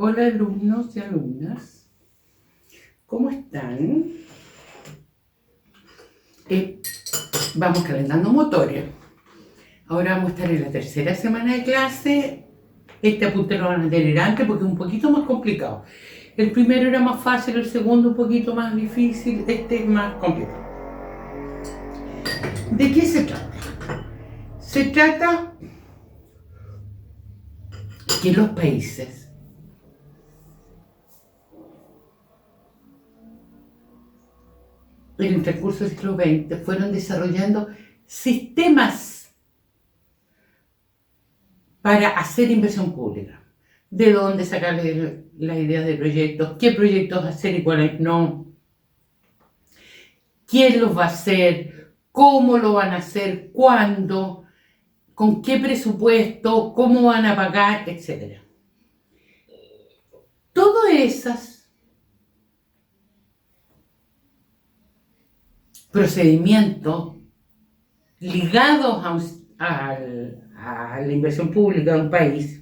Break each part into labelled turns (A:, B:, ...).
A: Hola alumnos y alumnas, ¿cómo están? Vamos calentando motores. Ahora vamos a estar en la tercera semana de clase. Este apunte lo van a tener antes porque es un poquito más complicado. El primero era más fácil, el segundo un poquito más difícil, este es más complicado. ¿De qué se trata? Se trata que los países en el transcurso del siglo XX fueron desarrollando sistemas para hacer inversión pública. De dónde sacarle las ideas de proyectos, qué proyectos hacer y cuáles no, quién los va a hacer, cómo lo van a hacer, cuándo, con qué presupuesto, cómo van a pagar, etc. Todos esos procedimientos ligados a la inversión pública de un país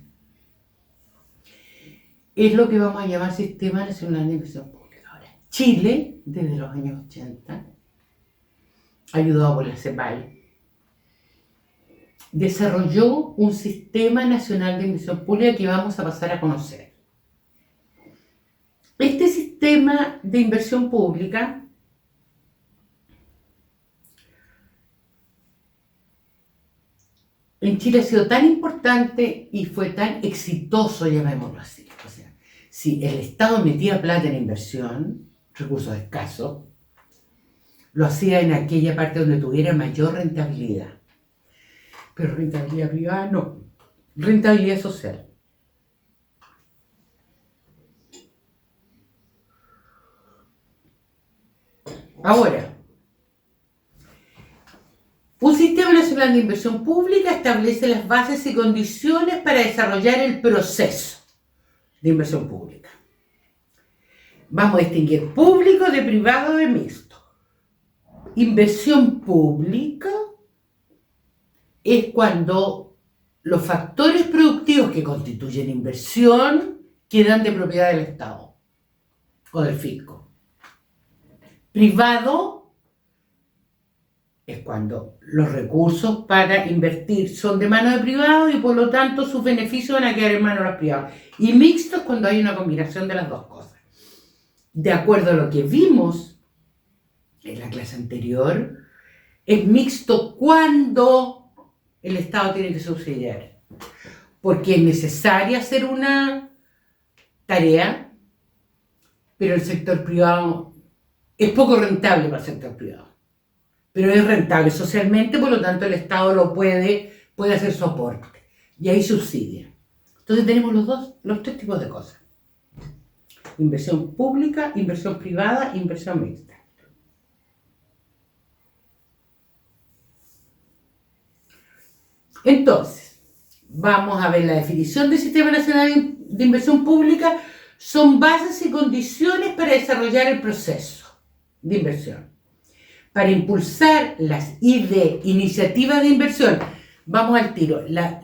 A: es lo que vamos a llamar Sistema Nacional de Inversión Pública. Ahora, Chile, desde los años 80, ayudado por la CEPAL, desarrolló un Sistema Nacional de Inversión Pública que vamos a pasar a conocer. Este sistema de inversión pública en Chile ha sido tan importante y fue tan exitoso, llamémoslo así. O sea, si el Estado metía plata en inversión, recursos escasos, lo hacía en aquella parte donde tuviera mayor rentabilidad. Pero rentabilidad privada no, rentabilidad social. Ahora, un Sistema Nacional de Inversión Pública establece las bases y condiciones para desarrollar el proceso de inversión pública. Vamos a distinguir público de privado de mixto. Inversión pública es cuando los factores productivos que constituyen inversión quedan de propiedad del Estado o del fisco. Privado es cuando los recursos para invertir son de mano de privados y por lo tanto sus beneficios van a quedar en manos de los privados. Y mixto es cuando hay una combinación de las dos cosas. De acuerdo a lo que vimos en la clase anterior, es mixto cuando el Estado tiene que subsidiar. Porque es necesario hacer una tarea, pero el sector privado es poco rentable para el sector privado. Pero es rentable socialmente, por lo tanto el Estado lo puede hacer soporte. Y ahí subsidia. Entonces tenemos los tres tipos de cosas. Inversión pública, inversión privada, inversión mixta. Entonces, vamos a ver la definición del Sistema Nacional de Inversión Pública. Son bases y condiciones para desarrollar el proceso de inversión. Para impulsar las iniciativas de inversión. Vamos al tiro. La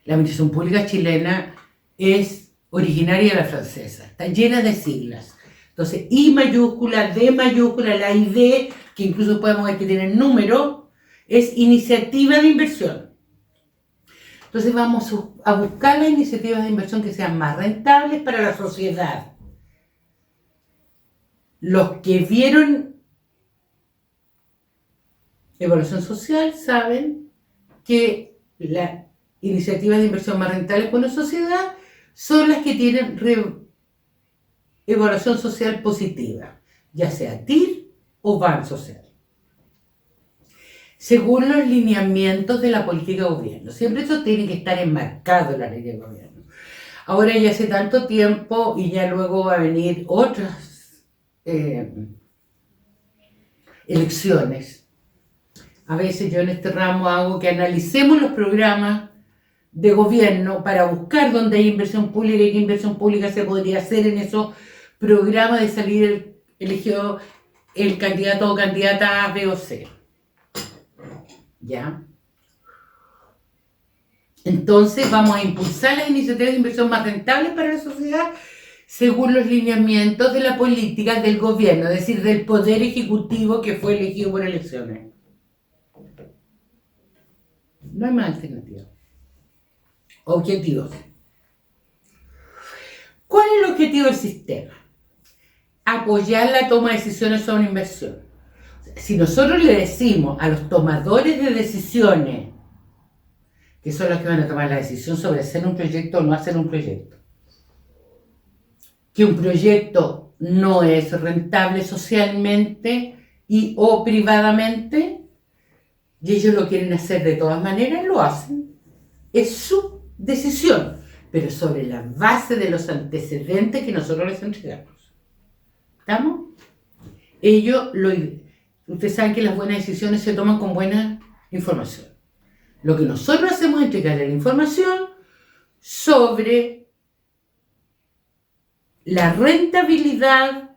A: administración pública chilena es originaria de la francesa. Está llena de siglas. Entonces, I mayúscula, D mayúscula, la ID, que incluso podemos ver que tiene número, es iniciativa de inversión. Entonces vamos a buscar las iniciativas de inversión que sean más rentables para la sociedad. Los que vieron evaluación social saben que las iniciativas de inversión más rentables con la sociedad son las que tienen evaluación social positiva, ya sea TIR o BAN social, según los lineamientos de la política de gobierno. Siempre eso tiene que estar enmarcado en la ley de gobierno. Ahora ya hace tanto tiempo y ya luego va a venir otras elecciones. A veces yo en este ramo hago que analicemos los programas de gobierno para buscar dónde hay inversión pública y qué inversión pública se podría hacer en esos programas de salir elegido el candidato o candidata A, B o C. ¿Ya? Entonces vamos a impulsar las iniciativas de inversión más rentables para la sociedad según los lineamientos de la política del gobierno, es decir, del poder ejecutivo que fue elegido por elecciones. No hay más alternativa. Objetivos. ¿Cuál es el objetivo del sistema? Apoyar la toma de decisiones sobre inversión. Si nosotros le decimos a los tomadores de decisiones, que son los que van a tomar la decisión sobre hacer un proyecto o no hacer un proyecto, que un proyecto no es rentable socialmente y o privadamente, y ellos lo quieren hacer de todas maneras, lo hacen. Es su decisión, pero sobre la base de los antecedentes que nosotros les entregamos. ¿Estamos? Ustedes saben que las buenas decisiones se toman con buena información. Lo que nosotros hacemos es entregarle la información sobre la rentabilidad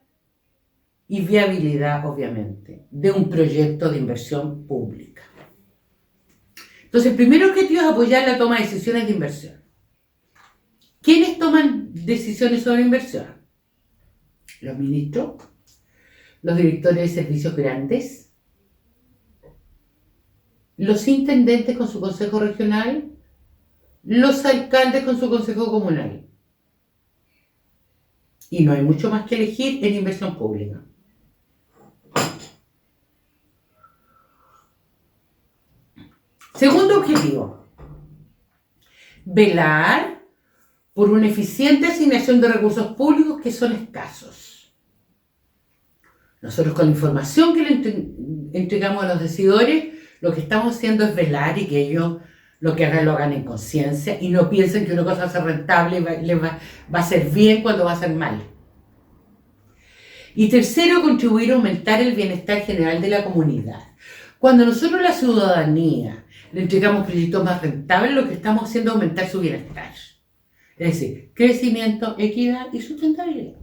A: y viabilidad, obviamente, de un proyecto de inversión pública. Entonces, el primer objetivo es apoyar la toma de decisiones de inversión. ¿Quiénes toman decisiones sobre inversión? Los ministros, los directores de servicios grandes, los intendentes con su consejo regional, los alcaldes con su consejo comunal. Y no hay mucho más que elegir en inversión pública. Segundo objetivo, velar por una eficiente asignación de recursos públicos que son escasos. Nosotros con la información que le entregamos a los decidores, lo que estamos haciendo es velar y que ellos lo que hagan lo hagan en conciencia y no piensen que una cosa va a ser rentable y va a ser bien cuando va a ser mal. Y tercero, contribuir a aumentar el bienestar general de la comunidad. Cuando nosotros la ciudadanía le entregamos proyectos más rentables, lo que estamos haciendo es aumentar su bienestar. Es decir, crecimiento, equidad y sustentabilidad.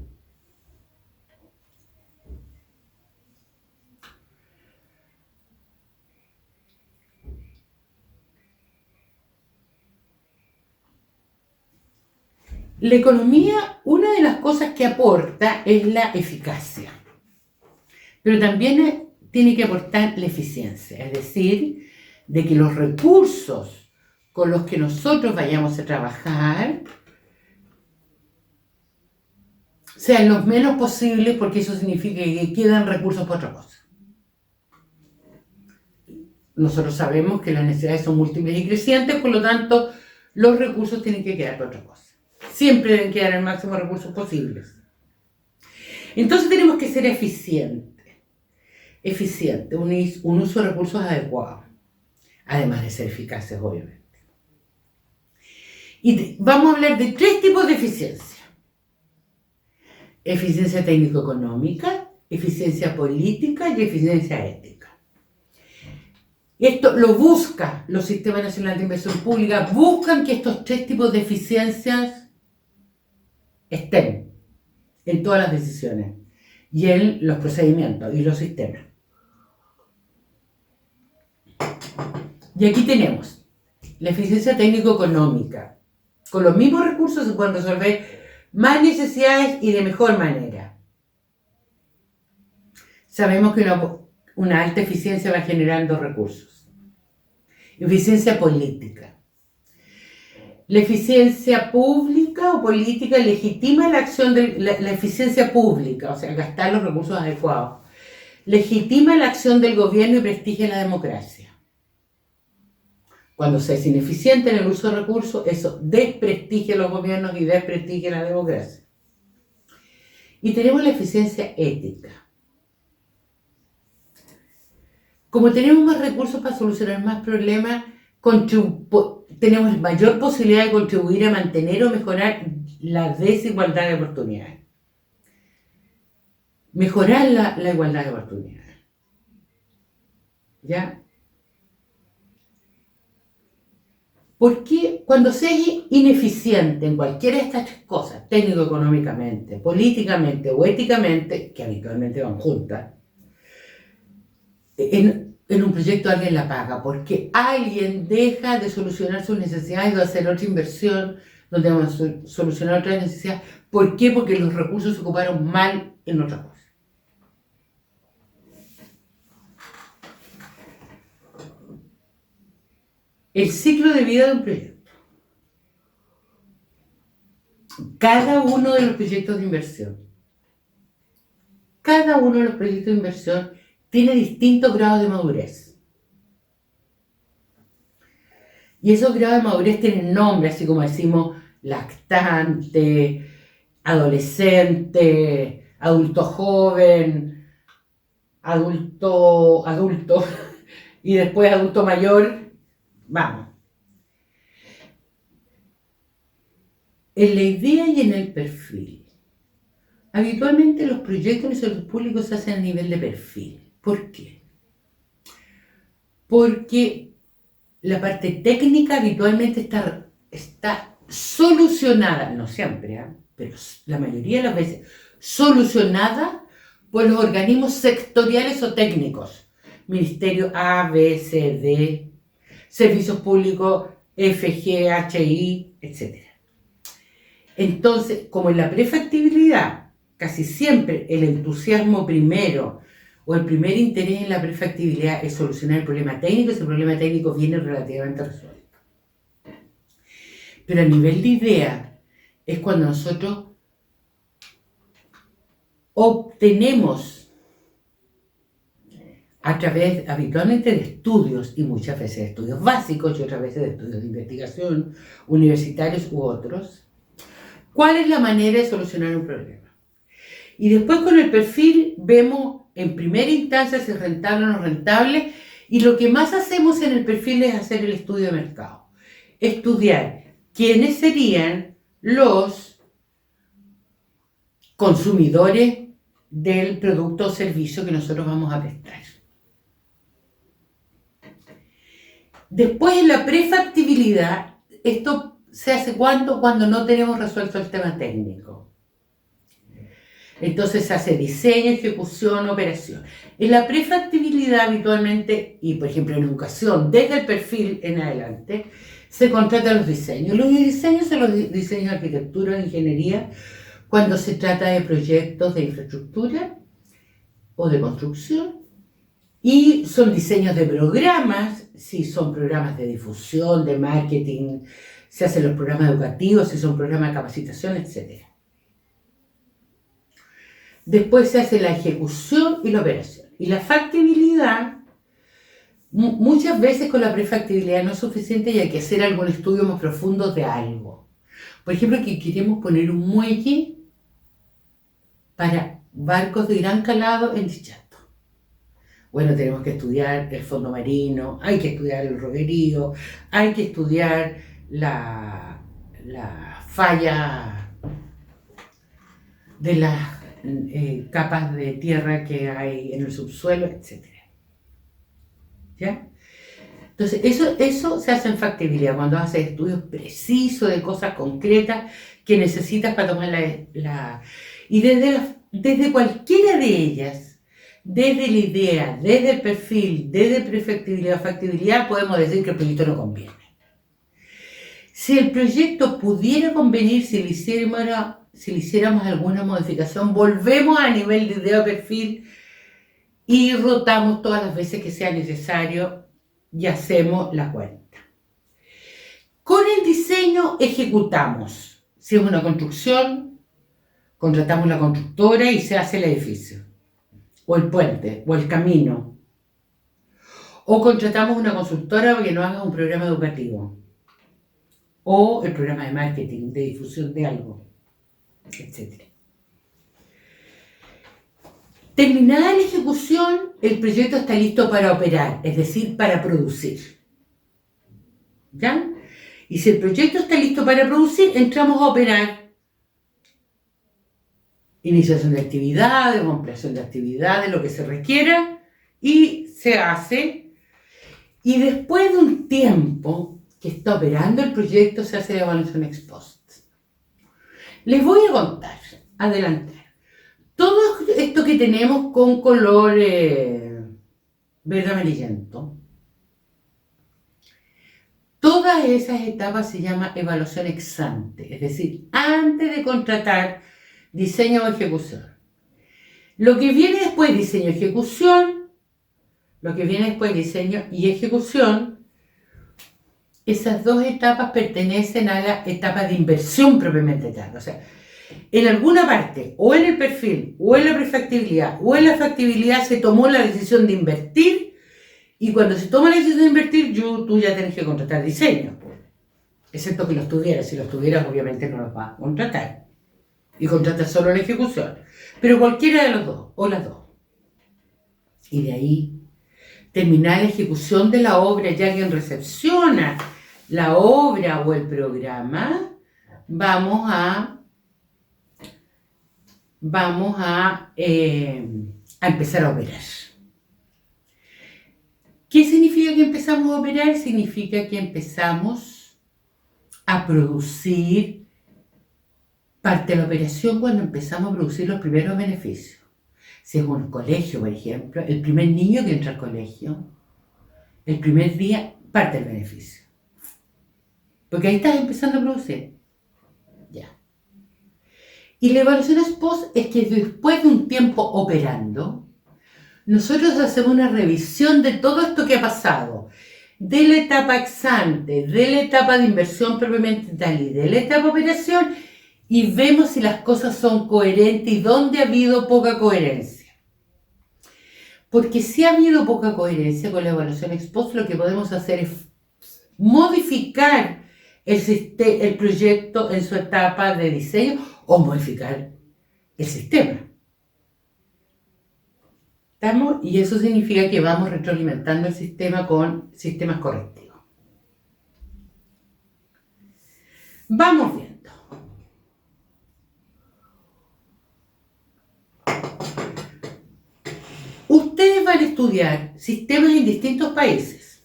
A: La economía, una de las cosas que aporta es la eficacia, pero también tiene que aportar la eficiencia, es decir, de que los recursos con los que nosotros vayamos a trabajar sean los menos posibles, porque eso significa que quedan recursos para otra cosa. Nosotros sabemos que las necesidades son múltiples y crecientes, por lo tanto, los recursos tienen que quedar para otra cosa. Siempre deben quedar el máximo de recursos posibles. Entonces tenemos que ser eficientes, un uso de recursos adecuado, además de ser eficaces, obviamente. Y vamos a hablar de 3 tipos de eficiencia. Eficiencia técnico-económica, eficiencia política y eficiencia ética. Esto lo buscan los sistemas nacionales de inversión pública, buscan que estos 3 tipos de eficiencias estén en todas las decisiones y en los procedimientos y los sistemas. Y aquí tenemos la eficiencia técnico-económica. Con los mismos recursos se pueden resolver más necesidades y de mejor manera. Sabemos que una alta eficiencia va generando recursos. Eficiencia política. La eficiencia pública o política legitima la acción de la eficiencia pública, o sea, gastar los recursos adecuados. Legitima la acción del gobierno y prestigia la democracia. Cuando se es ineficiente en el uso de recursos, eso desprestigia a los gobiernos y desprestigia la democracia. Y tenemos la eficiencia ética. Como tenemos más recursos para solucionar más problemas, tenemos mayor posibilidad de contribuir a mantener o mejorar la desigualdad de oportunidades. Mejorar la igualdad de oportunidades. ¿Ya? Porque cuando se es ineficiente en cualquiera de estas 3 cosas, técnico-económicamente, políticamente o éticamente, que habitualmente van juntas, en un proyecto alguien la paga, porque alguien deja de solucionar sus necesidades, de hacer otra inversión, donde vamos a solucionar otras necesidades. ¿Por qué? Porque los recursos se ocuparon mal en otra cosa. El ciclo de vida de un proyecto. Cada uno de los proyectos de inversión. Cada uno de los proyectos de inversión tiene distintos grados de madurez. Y esos grados de madurez tienen nombres, así como decimos lactante, adolescente, adulto joven, adulto, y después adulto mayor. Vamos. En la idea y en el perfil. Habitualmente los proyectos de salud pública se hacen a nivel de perfil. ¿Por qué? Porque la parte técnica habitualmente está solucionada, no siempre, pero la mayoría de las veces, solucionada por los organismos sectoriales o técnicos. Ministerio A, B, C, D, Servicios Públicos, FG, HI, etc. Entonces, como en la prefactibilidad, casi siempre el entusiasmo primero o el primer interés en la prefactibilidad es solucionar el problema técnico, ese problema técnico viene relativamente resuelto. Pero a nivel de idea es cuando nosotros obtenemos a través habitualmente de estudios, y muchas veces de estudios básicos y otras veces de estudios de investigación, universitarios u otros, cuál es la manera de solucionar un problema. Y después con el perfil vemos en primera instancia si es rentable o no rentable, y lo que más hacemos en el perfil es hacer el estudio de mercado. Estudiar quiénes serían los consumidores del producto o servicio que nosotros vamos a prestar. Después en la prefactibilidad, esto se hace cuando no tenemos resuelto el tema técnico. Entonces se hace diseño, ejecución, operación. En la prefactibilidad habitualmente, y por ejemplo en educación, desde el perfil en adelante, se contratan los diseños. Los diseños son los diseños de arquitectura, de ingeniería, cuando se trata de proyectos de infraestructura o de construcción. Y son diseños de programas, si son programas de difusión, de marketing, se hacen los programas educativos, si son programas de capacitación, etc. Después se hace la ejecución y la operación. Y la factibilidad, muchas veces con la prefactibilidad no es suficiente y hay que hacer algún estudio más profundo de algo. Por ejemplo, que queremos poner un muelle para barcos de gran calado en Dichato. Bueno, tenemos que estudiar el fondo marino, hay que estudiar el roquerío, hay que estudiar la falla de las capas de tierra que hay en el subsuelo, etc. ¿Ya? Entonces, eso se hace en factibilidad, cuando haces estudios precisos de cosas concretas que necesitas para tomar y desde cualquiera de ellas, desde la idea, desde el perfil, desde prefactibilidad o factibilidad, podemos decir que el proyecto no conviene. Si el proyecto pudiera convenir, si le hiciéramos alguna modificación, volvemos a nivel de idea o perfil y rotamos todas las veces que sea necesario y hacemos la cuenta. Con el diseño ejecutamos. Si es una construcción, contratamos la constructora y se hace el edificio, o el puente, o el camino. O contratamos una consultora para que nos haga un programa educativo, o el programa de marketing, de difusión de algo, etc. Terminada la ejecución, el proyecto está listo para operar, es decir, para producir. ¿Ya? Y si el proyecto está listo para producir, entramos a operar. Iniciación de actividades, ampliación de actividades, lo que se requiera, y se hace. Y después de un tiempo que está operando el proyecto, se hace la evaluación ex post. Les voy a contar, adelantar, todo esto que tenemos con color verde amarillento. Todas esas etapas se llama evaluación ex ante, es decir, antes de contratar diseño o ejecución. Lo que viene después, diseño y ejecución, lo que viene después, diseño y ejecución, esas dos etapas pertenecen a la etapa de inversión propiamente tal. O sea, en alguna parte, o en el perfil, o en la prefactibilidad, o en la factibilidad se tomó la decisión de invertir, y cuando se toma la decisión de invertir, tú ya tienes que contratar diseño. Excepto que los tuvieras. Si los tuvieras, obviamente no los vas a contratar. Y contratas solo la ejecución. Pero cualquiera de los dos, o las dos. Y de ahí, terminar la ejecución de la obra, ya alguien recepciona la obra o el programa, vamos a empezar a operar. ¿Qué significa que empezamos a operar? Significa que empezamos a producir parte de la operación cuando empezamos a producir los primeros beneficios. Si es un colegio, por ejemplo, el primer niño que entra al colegio, el primer día parte el beneficio. Porque ahí estás empezando a producir. Ya. Y la evaluación ex post es que después de un tiempo operando, nosotros hacemos una revisión de todo esto que ha pasado, de la etapa ex ante, de la etapa de inversión propiamente tal y de la etapa de operación, y vemos si las cosas son coherentes y dónde ha habido poca coherencia. Porque si ha habido poca coherencia con la evaluación ex post, lo que podemos hacer es modificar el proyecto en su etapa de diseño o modificar el sistema. ¿Estamos? Y eso significa que vamos retroalimentando el sistema con sistemas correctivos. Vamos viendo. Ustedes van a estudiar sistemas en distintos países.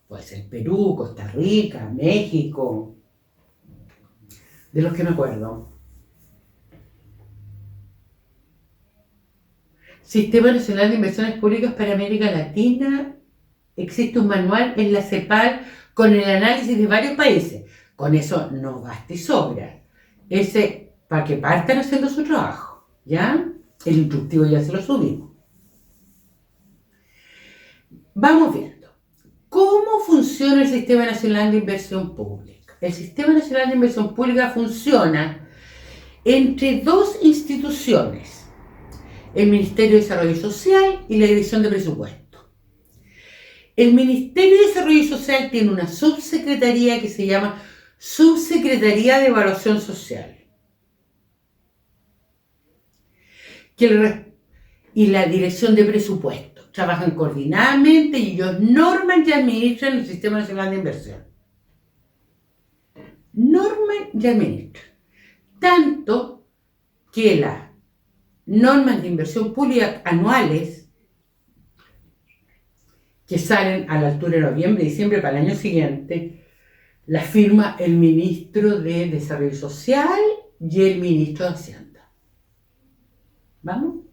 A: Puede ser Perú, Costa Rica, México, de los que me acuerdo. Sistema Nacional de Inversiones Públicas para América Latina. Existe un manual en la CEPAL con el análisis de varios países. Con eso no basta y sobra. Ese, para que partan haciendo su trabajo. ¿Ya? El instructivo ya se lo subimos. Vamos viendo. ¿Cómo funciona el Sistema Nacional de Inversión Pública? El Sistema Nacional de Inversión Pública funciona entre dos instituciones, el Ministerio de Desarrollo Social y la Dirección de Presupuesto. El Ministerio de Desarrollo Social tiene una subsecretaría que se llama Subsecretaría de Evaluación Social. Y la Dirección de Presupuesto. Trabajan coordinadamente y ellos norman y administran el Sistema Nacional de Inversión. Norman y administran. Tanto que las normas de inversión pública anuales, que salen a la altura de noviembre y diciembre para el año siguiente, las firma el ministro de Desarrollo Social y el ministro de Hacienda. ¿Vamos?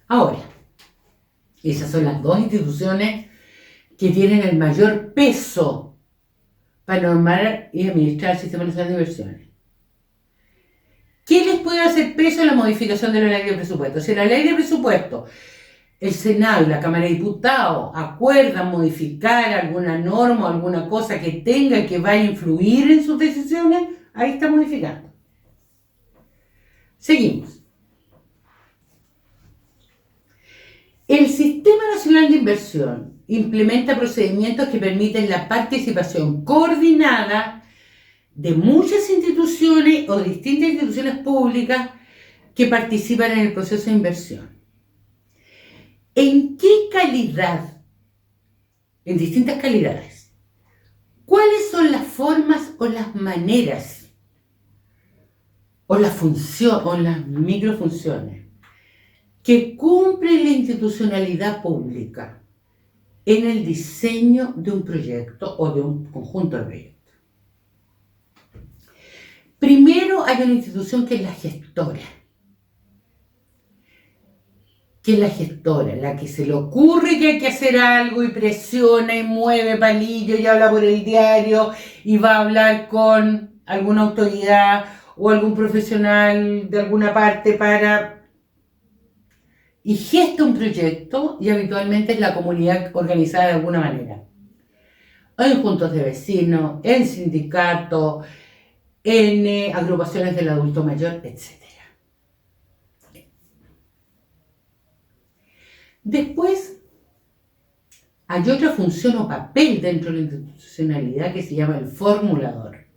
A: Ahora, esas son las dos instituciones que tienen el mayor peso para normar y administrar el Sistema Nacional de Inversiones. ¿Qué les puede hacer peso en la modificación de la ley de presupuesto? Si la ley de presupuesto, el Senado y la Cámara de Diputados acuerdan modificar alguna norma o alguna cosa que tenga que vaya a influir en sus decisiones, ahí está modificando. Seguimos. El Sistema Nacional de Inversión implementa procedimientos que permiten la participación coordinada de muchas instituciones o distintas instituciones públicas que participan en el proceso de inversión. ¿En qué calidad? En distintas calidades. ¿Cuáles son las formas o las maneras o las funciones o las microfunciones que cumple la institucionalidad pública en el diseño de un proyecto o de un conjunto de proyectos? Primero hay una institución que es la gestora, que es la gestora, la que se le ocurre que hay que hacer algo y presiona y mueve palillo y habla por el diario y va a hablar con alguna autoridad o algún profesional de alguna parte y gesta un proyecto, y habitualmente es la comunidad organizada de alguna manera. En juntos de vecinos, en sindicatos, en agrupaciones del adulto mayor, etc. Después, hay otra función o papel dentro de la institucionalidad que se llama el formulador.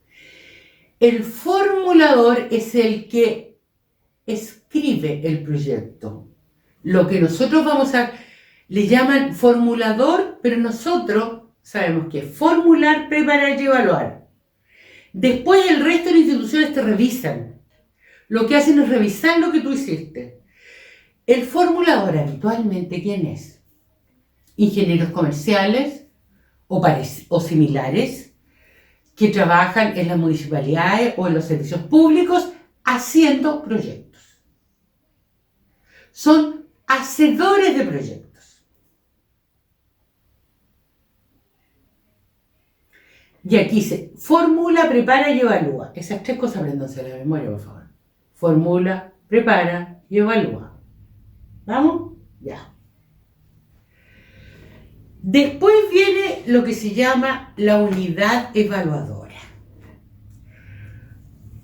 A: El formulador es el que escribe el proyecto. Lo que nosotros le llaman formulador, pero nosotros sabemos que es formular, preparar y evaluar. Después el resto de las instituciones te revisan. Lo que hacen es revisar lo que tú hiciste. El formulador habitualmente, ¿quién es? Ingenieros comerciales o similares que trabajan en las municipalidades o en los servicios públicos haciendo proyectos. Son hacedores de proyectos. Y aquí dice, formula, prepara y evalúa. Esas tres cosas apréndanse a la memoria, por favor. Formula, prepara y evalúa. ¿Vamos? Ya. Después viene lo que se llama la unidad evaluadora.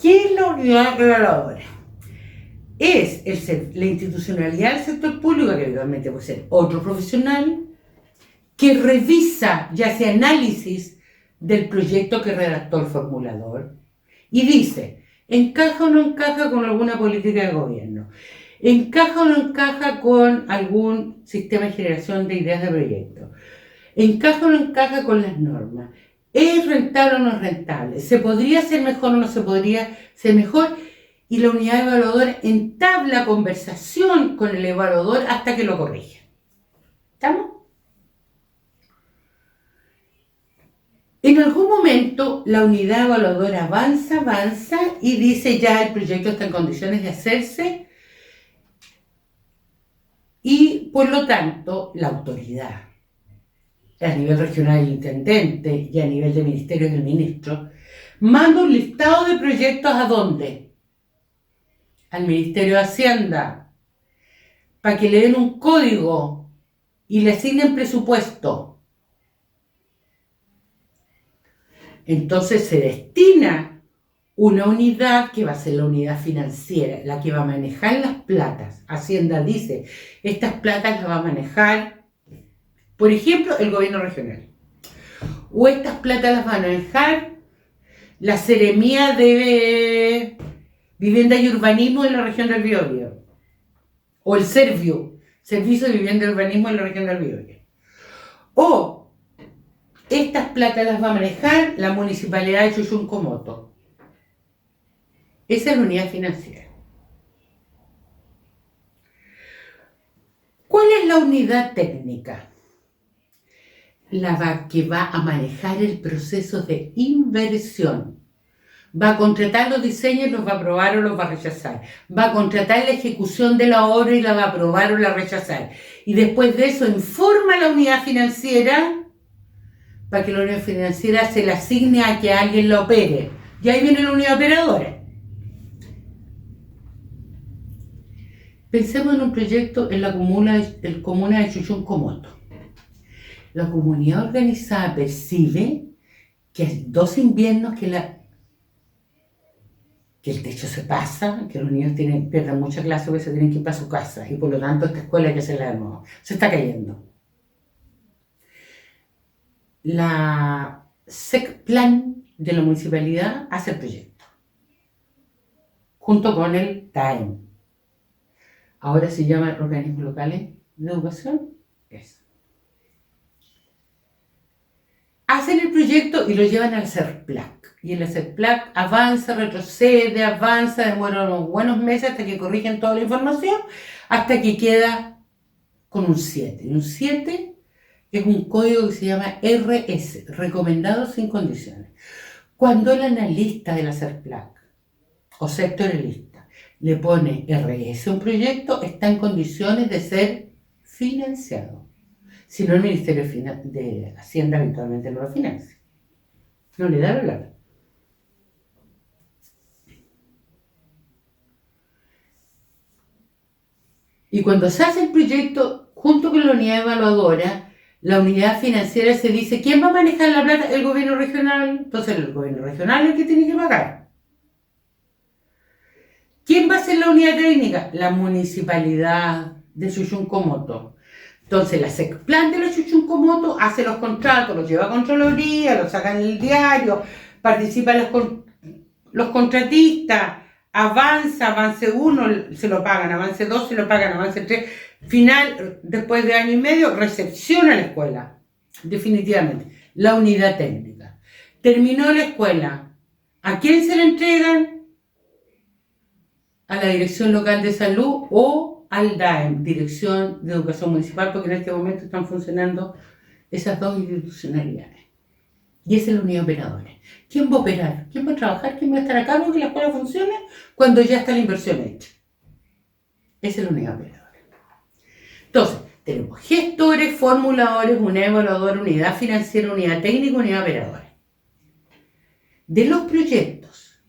A: ¿Qué es la unidad evaluadora? Es la institucionalidad del sector público, que habitualmente puede ser otro profesional, que revisa y hace análisis del proyecto que redactó el formulador y dice, ¿encaja o no encaja con alguna política de gobierno? ¿Encaja o no encaja con algún sistema de generación de ideas de proyecto? ¿Encaja o no encaja con las normas? ¿Es rentable o no es rentable? ¿Se podría hacer mejor o no se podría hacer mejor? Y la unidad evaluadora entabla conversación con el evaluador hasta que lo corrige. ¿Estamos? En algún momento la unidad evaluadora avanza y dice ya el proyecto está en condiciones de hacerse y por lo tanto la autoridad a nivel regional el intendente y a nivel de ministerios del ministro manda un listado de proyectos ¿a dónde? Al Ministerio de Hacienda para que le den un código y le asignen presupuesto. Entonces se destina una unidad que va a ser la unidad financiera, la que va a manejar las platas. Hacienda dice, estas platas las va a manejar, por ejemplo, el gobierno regional. O estas platas las va a manejar la Seremía de Vivienda y Urbanismo en la región del Biobío. O el Servio, Servicio de Vivienda y Urbanismo en la región del Biobío. O estas platas las va a manejar la Municipalidad de Chuchuncomoto. Esa es la unidad financiera. ¿Cuál es la unidad técnica? Que va a manejar el proceso de inversión. Va a contratar los diseños, los va a aprobar o los va a rechazar. Va a contratar la ejecución de la obra y la va a aprobar o la va a rechazar. Y después de eso informa a la unidad financiera para que la unidad financiera se la asigne a que alguien la opere. Y ahí viene la unidad operadora. Pensemos en un proyecto en la comuna de Chuchuncomoto. La comunidad organizada percibe que hay 2 inviernos que el techo se pasa, que los niños pierden mucha clase porque se tienen que ir para su casa y por lo tanto esta escuela hay que hacerla de nuevo. Se está cayendo. La SECPLAN de la municipalidad hace el proyecto junto con el TAEM. Ahora se llaman organismos locales de educación. Hacen el proyecto y lo llevan al CERPLAC. Y el CERPLAC avanza, retrocede, demora unos buenos meses hasta que corrigen toda la información, hasta que queda con un 7. Y un 7 es un código que se llama RS, recomendado sin condiciones. Cuando el analista de la CERPLAC o sectorialista le pone RS a un proyecto, está en condiciones de ser financiado. Si no, el Ministerio de Hacienda habitualmente no lo financia. No le da la plata. Y cuando se hace el proyecto, junto con la unidad evaluadora, la unidad financiera se dice, ¿quién va a manejar la plata? El gobierno regional. Entonces el gobierno regional es el que tiene que pagar. ¿Quién va a ser la unidad técnica? La municipalidad de Chuchuncomoto. Entonces la SECPLAN de la Chuchuncomoto hace los contratos, los lleva a Contraloría, los saca en el diario, participan los contratistas, avance 1 se lo pagan, avance 2 se lo pagan, avance 3. Final, después de año y medio, recepciona la escuela, definitivamente, la unidad técnica. Terminó la escuela. ¿A quién se la entregan? A la Dirección Local de Salud o al DAEM, Dirección de Educación Municipal, porque en este momento están funcionando esas dos institucionalidades. Y esa es la unidad operadora. ¿Quién va a operar? ¿Quién va a trabajar? ¿Quién va a estar a cargo de que la escuela funcione cuando ya está la inversión hecha? Esa es la unidad operadora. Entonces, tenemos gestores, formuladores, unidad evaluadora, unidad financiera, unidad técnica, unidad operadora. De los proyectos,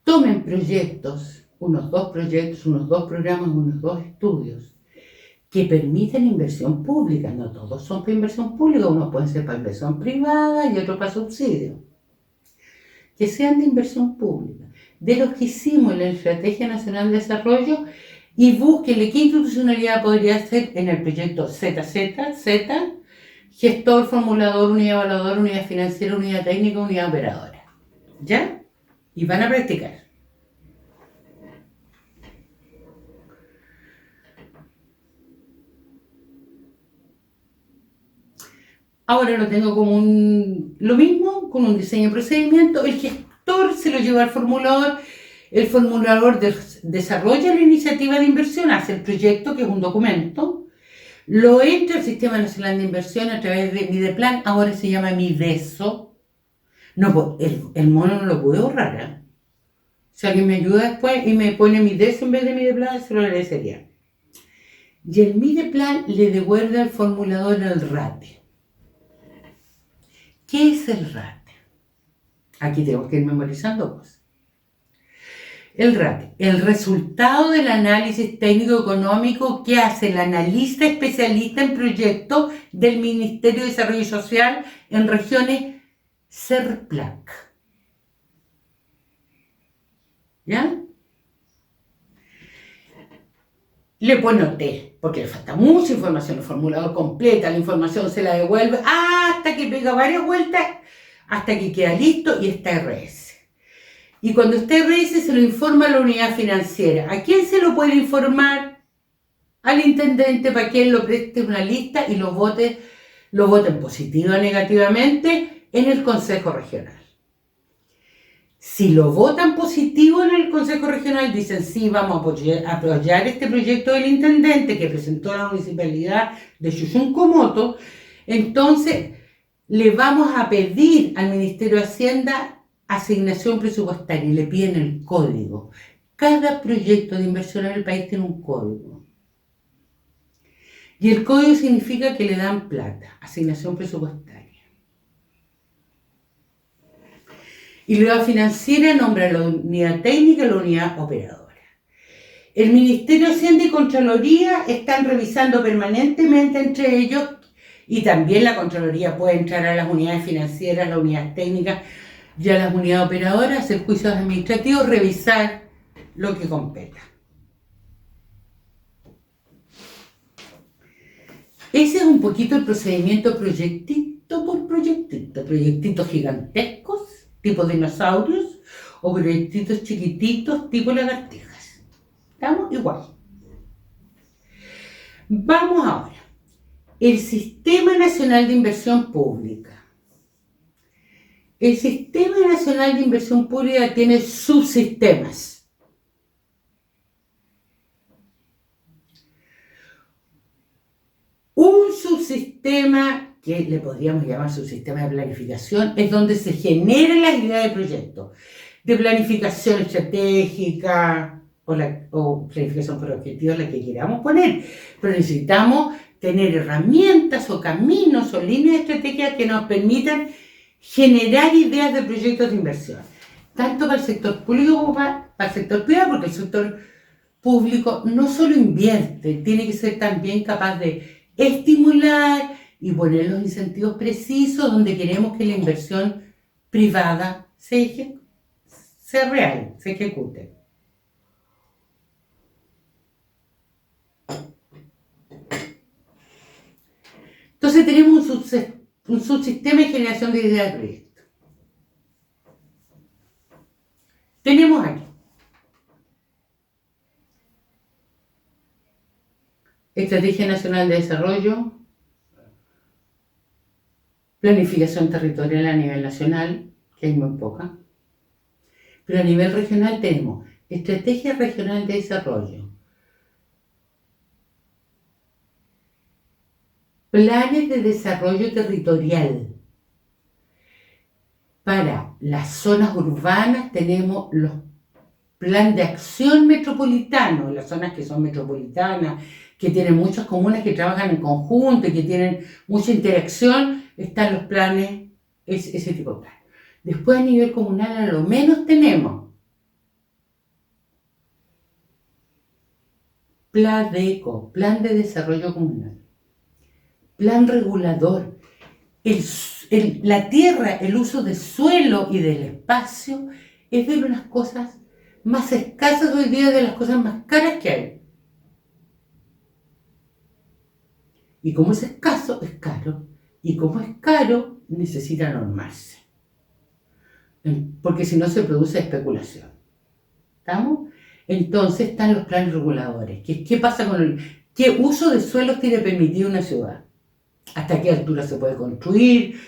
A: tomen proyectos, unos 2 proyectos, unos 2 programas, unos 2 estudios que permiten inversión pública. No todos son para inversión pública, unos pueden ser para inversión privada y otros para subsidio. Que sean de inversión pública, de los que hicimos en la Estrategia Nacional de Desarrollo, y búsquenle qué institucionalidad podría ser en el proyecto ZZ, gestor, formulador, unidad evaluadora, unidad financiera, unidad técnica, unidad operadora. ¿Ya? Y van a practicar. Ahora lo tengo como lo mismo, con un diseño de procedimiento. El gestor se lo lleva al formulador. El formulador desarrolla la iniciativa de inversión, hace el proyecto, que es un documento, lo entra al Sistema Nacional de Inversión a través de Mideplan, ahora se llama Mideso. No, el mono no lo pude borrar, ¿eh? Si alguien me ayuda después y me pone Mideso en vez de Mideplan, se lo agradecería. Y el Mideplan le devuelve al formulador el RATE. ¿Qué es el RATE? Aquí tengo que ir memorizando cosas. El RATE, el resultado del análisis técnico-económico que hace el analista especialista en proyectos del Ministerio de Desarrollo Social en regiones CERPLAC. ¿Ya? Le pone OT, porque le falta mucha información, el formulador completa, la información se la devuelve hasta que pega varias vueltas, hasta que queda listo y está RS. Y cuando está RS se lo informa a la unidad financiera. ¿A quién se lo puede informar? Al intendente, para que él lo preste una lista y lo voten positiva o negativamente en el Consejo Regional. Si lo votan positivo en el Consejo Regional, dicen sí, vamos a apoyar este proyecto del intendente que presentó la municipalidad de Chuchuncomoto, entonces le vamos a pedir al Ministerio de Hacienda asignación presupuestaria y le piden el código. Cada proyecto de inversión en el país tiene un código. Y el código significa que le dan plata, asignación presupuestaria. Y la unidad financiera nombra la unidad técnica y la unidad operadora. El Ministerio de Hacienda y Contraloría están revisando permanentemente entre ellos, y también la Contraloría puede entrar a las unidades financieras, las unidades técnicas y a las unidades operadoras, hacer juicios administrativos, revisar lo que competa. Ese es un poquito el procedimiento proyectito por proyectito. Proyectitos gigantescos, tipo dinosaurios, o proyectitos chiquititos, tipo lagartijas. ¿Estamos? Igual. Vamos ahora. El Sistema Nacional de Inversión Pública. El Sistema Nacional de Inversión Pública tiene subsistemas. Un subsistema que le podríamos llamar subsistema de planificación, es donde se generan las ideas de proyecto, de planificación estratégica o planificación por objetivos, la que queramos poner, pero necesitamos tener herramientas o caminos o líneas estratégicas que nos permitan generar ideas de proyectos de inversión, tanto para el sector público como para el sector privado, porque el sector público no solo invierte, tiene que ser también capaz de estimular y poner los incentivos precisos donde queremos que la inversión privada sea real, se ejecute. Entonces tenemos un subsistema de generación de ideas de proyecto. Tenemos aquí Estrategia Nacional de Desarrollo, planificación territorial a nivel nacional, que hay muy poca, pero a nivel regional tenemos Estrategia Regional de Desarrollo, planes de desarrollo territorial. Para las zonas urbanas tenemos los planes de acción metropolitano, las zonas que son metropolitanas, que tienen muchas comunas que trabajan en conjunto y que tienen mucha interacción, están los planes, ese tipo de planes. Después a nivel comunal a lo menos tenemos PLADECO, Plan de Desarrollo Comunal, Plan Regulador. La tierra, el uso del suelo y del espacio es de las cosas más escasas hoy día, de las cosas más caras que hay. Y como es escaso, es caro. Y como es caro, necesita normarse. Porque si no se produce especulación. ¿Estamos? Entonces están los planes reguladores. ¿Qué pasa con qué uso de suelos tiene permitido una ciudad? ¿Hasta qué altura se puede construir?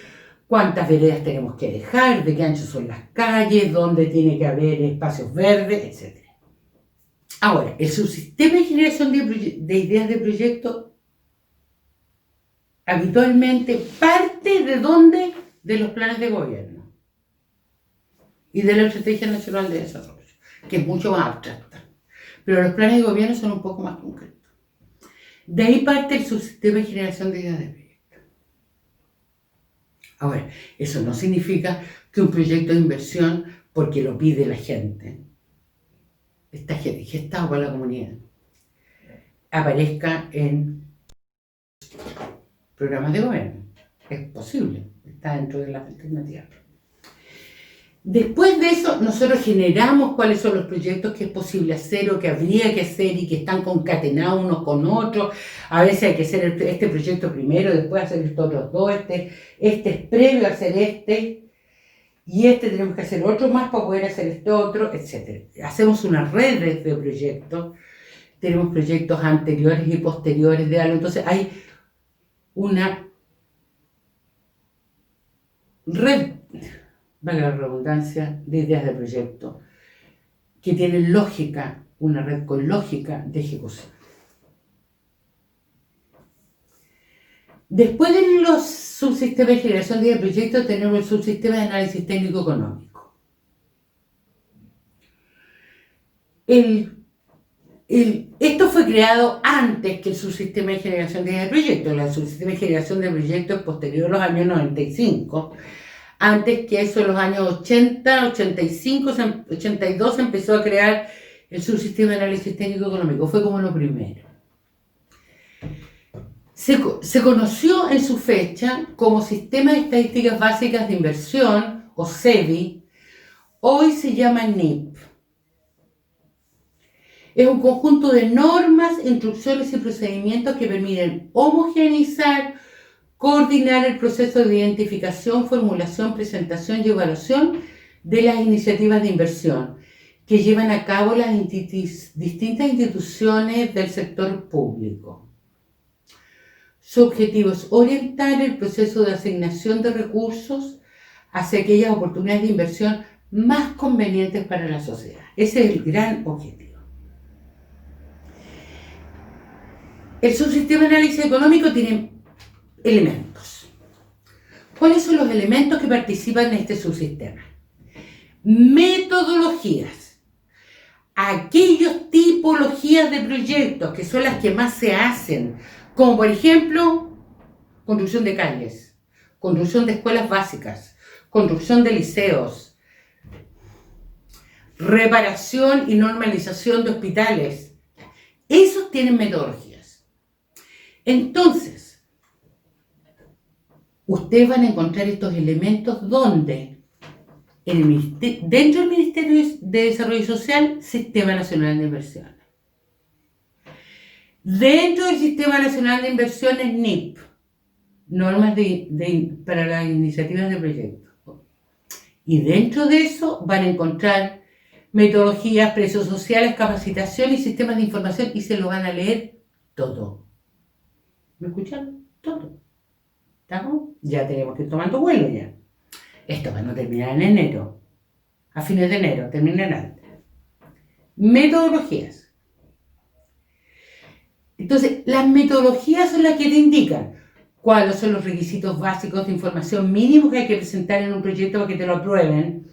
A: ¿Cuántas veredas tenemos que dejar? ¿De qué ancho son las calles? ¿Dónde tiene que haber espacios verdes? Etcétera. Ahora, el subsistema de generación de ideas de proyecto habitualmente parte de ¿dónde? De los planes de gobierno y de la Estrategia Nacional de Desarrollo, que es mucho más abstracta. Pero los planes de gobierno son un poco más concretos. De ahí parte el subsistema de generación de ideas de proyecto. Ahora, eso no significa que un proyecto de inversión, porque lo pide la gente, está gestado por la comunidad, aparezca en programas de gobierno. Es posible, está dentro de las alternativas. Después de eso, nosotros generamos cuáles son los proyectos que es posible hacer o que habría que hacer y que están concatenados unos con otros. A veces hay que hacer este proyecto primero, después hacer estos otros dos, este es previo a hacer este, y tenemos que hacer otro más para poder hacer este otro, etc. Hacemos una red de proyectos, tenemos proyectos anteriores y posteriores de algo, entonces hay una red, valga la redundancia, de ideas de proyecto que tienen lógica, una red con lógica de ejecución. Después de los subsistemas de generación de ideas de proyecto tenemos el subsistema de análisis técnico-económico. Esto fue creado antes que el subsistema de generación de ideas de proyecto. El subsistema de generación de proyectos es posterior a los años 95. Antes que eso, en los años 80, 85, 82 se empezó a crear el subsistema de análisis técnico-económico. Fue como lo primero. Se conoció en su fecha como Sistema de Estadísticas Básicas de Inversión, o SEBI. Hoy se llama NIP. Es un conjunto de normas, instrucciones y procedimientos que permiten homogeneizar, coordinar el proceso de identificación, formulación, presentación y evaluación de las iniciativas de inversión que llevan a cabo las distintas instituciones del sector público. Su objetivo es orientar el proceso de asignación de recursos hacia aquellas oportunidades de inversión más convenientes para la sociedad. Ese es el gran objetivo. El subsistema de análisis económico tiene elementos. ¿Cuáles son los elementos que participan en este subsistema? Metodologías. Aquellas tipologías de proyectos que son las que más se hacen, como por ejemplo, construcción de calles, construcción de escuelas básicas, construcción de liceos, reparación y normalización de hospitales. Esos tienen metodologías. Entonces, ustedes van a encontrar estos elementos donde dentro del Ministerio de Desarrollo Social, Sistema Nacional de Inversiones. Dentro del Sistema Nacional de Inversiones, NIP, normas para las iniciativas de proyectos. Y dentro de eso van a encontrar metodologías, precios sociales, capacitación y sistemas de información, y se lo van a leer todo. ¿Me escucharon? Todo. ¿Estamos? Ya tenemos que ir tomando vuelo ya. Esto va a no terminar en enero. A fines de enero, terminan antes. Metodologías. Entonces, las metodologías son las que te indican cuáles son los requisitos básicos de información mínimos que hay que presentar en un proyecto para que te lo aprueben,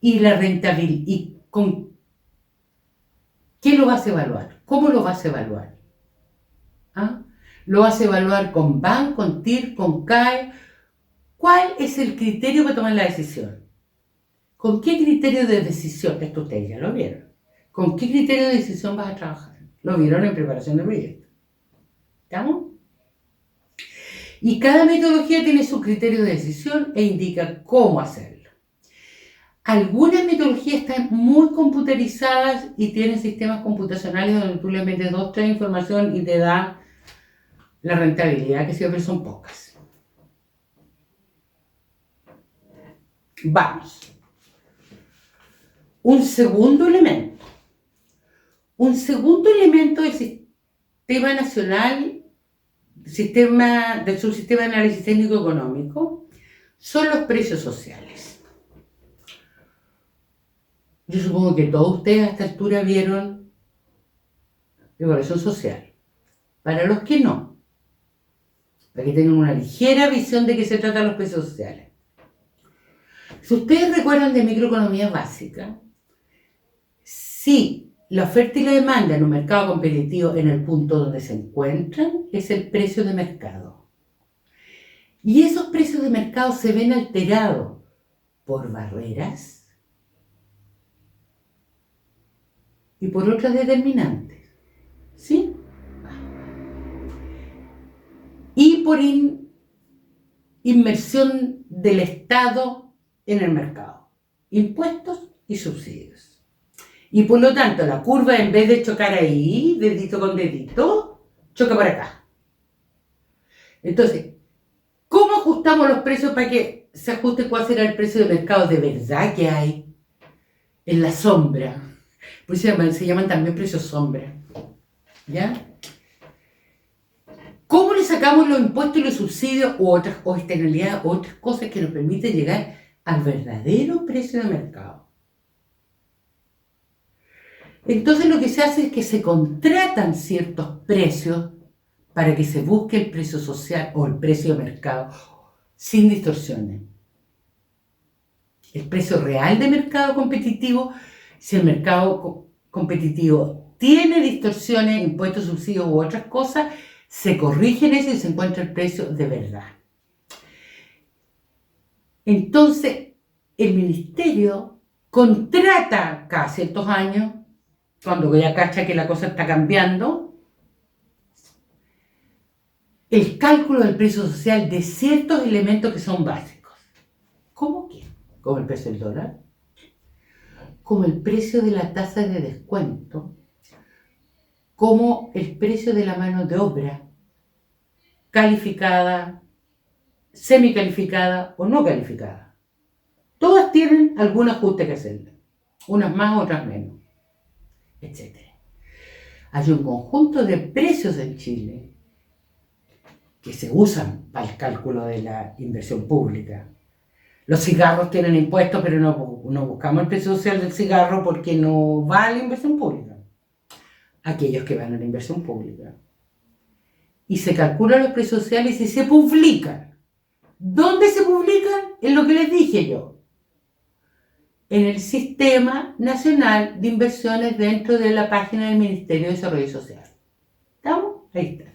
A: y la rentabilidad, y con qué lo vas a evaluar, cómo lo vas a evaluar. ¿Ah? Lo vas a evaluar con BAN, con TIR, con CAE. ¿Cuál es el criterio para tomar la decisión? ¿Con qué criterio de decisión? Esto ustedes ya lo vieron. ¿Con qué criterio de decisión vas a trabajar? Lo vieron en preparación de proyecto. ¿Estamos? Y cada metodología tiene su criterio de decisión e indica cómo hacerlo. Algunas metodologías están muy computarizadas y tienen sistemas computacionales donde tú le metes 2, 3 información y te da la rentabilidad, que siempre son pocas. Vamos. Un segundo elemento del Sistema Nacional, del Subsistema de Análisis Técnico Económico, son los precios sociales. Yo supongo que todos ustedes a esta altura vieron evaluación social. Para los que no, para que tengan una ligera visión de qué se tratan los precios sociales. Si ustedes recuerdan de microeconomía básica, si la oferta y la demanda en un mercado competitivo en el punto donde se encuentran, es el precio de mercado. Y esos precios de mercado se ven alterados por barreras y por otras determinantes. ¿Sí? Y por inversión del Estado en el mercado. Impuestos y subsidios. Y por lo tanto, la curva, en vez de chocar ahí, dedito con dedito, choca por acá. Entonces, ¿cómo ajustamos los precios para que se ajuste cuál será el precio de mercado de verdad que hay en la sombra? Por eso se llaman también precios sombra. ¿Ya? ¿Cómo le sacamos los impuestos y los subsidios o externalidades o otras cosas que nos permiten llegar al verdadero precio de mercado? Entonces lo que se hace es que se contratan ciertos precios para que se busque el precio social o el precio de mercado sin distorsiones. El precio real de mercado competitivo, si el mercado competitivo tiene distorsiones, impuestos, subsidios u otras cosas, se corrigen eso y se encuentra el precio de verdad. Entonces, el ministerio contrata cada ciertos años, cuando ya cacha que la cosa está cambiando, el cálculo del precio social de ciertos elementos que son básicos. ¿Cómo qué? Como el precio del dólar, como el precio de la tasa de descuento, como el precio de la mano de obra, calificada, semicalificada o no calificada. Todas tienen algún ajuste que hacerle, unas más, otras menos, etc. Hay un conjunto de precios en Chile que se usan para el cálculo de la inversión pública. Los cigarros tienen impuestos, pero no buscamos el precio social del cigarro porque no va a la inversión pública. Aquellos que van a la inversión pública. Y se calculan los precios sociales y se publican. ¿Dónde se publican? En lo que les dije yo. En el Sistema Nacional de Inversiones dentro de la página del Ministerio de Desarrollo Social. ¿Estamos? Ahí está.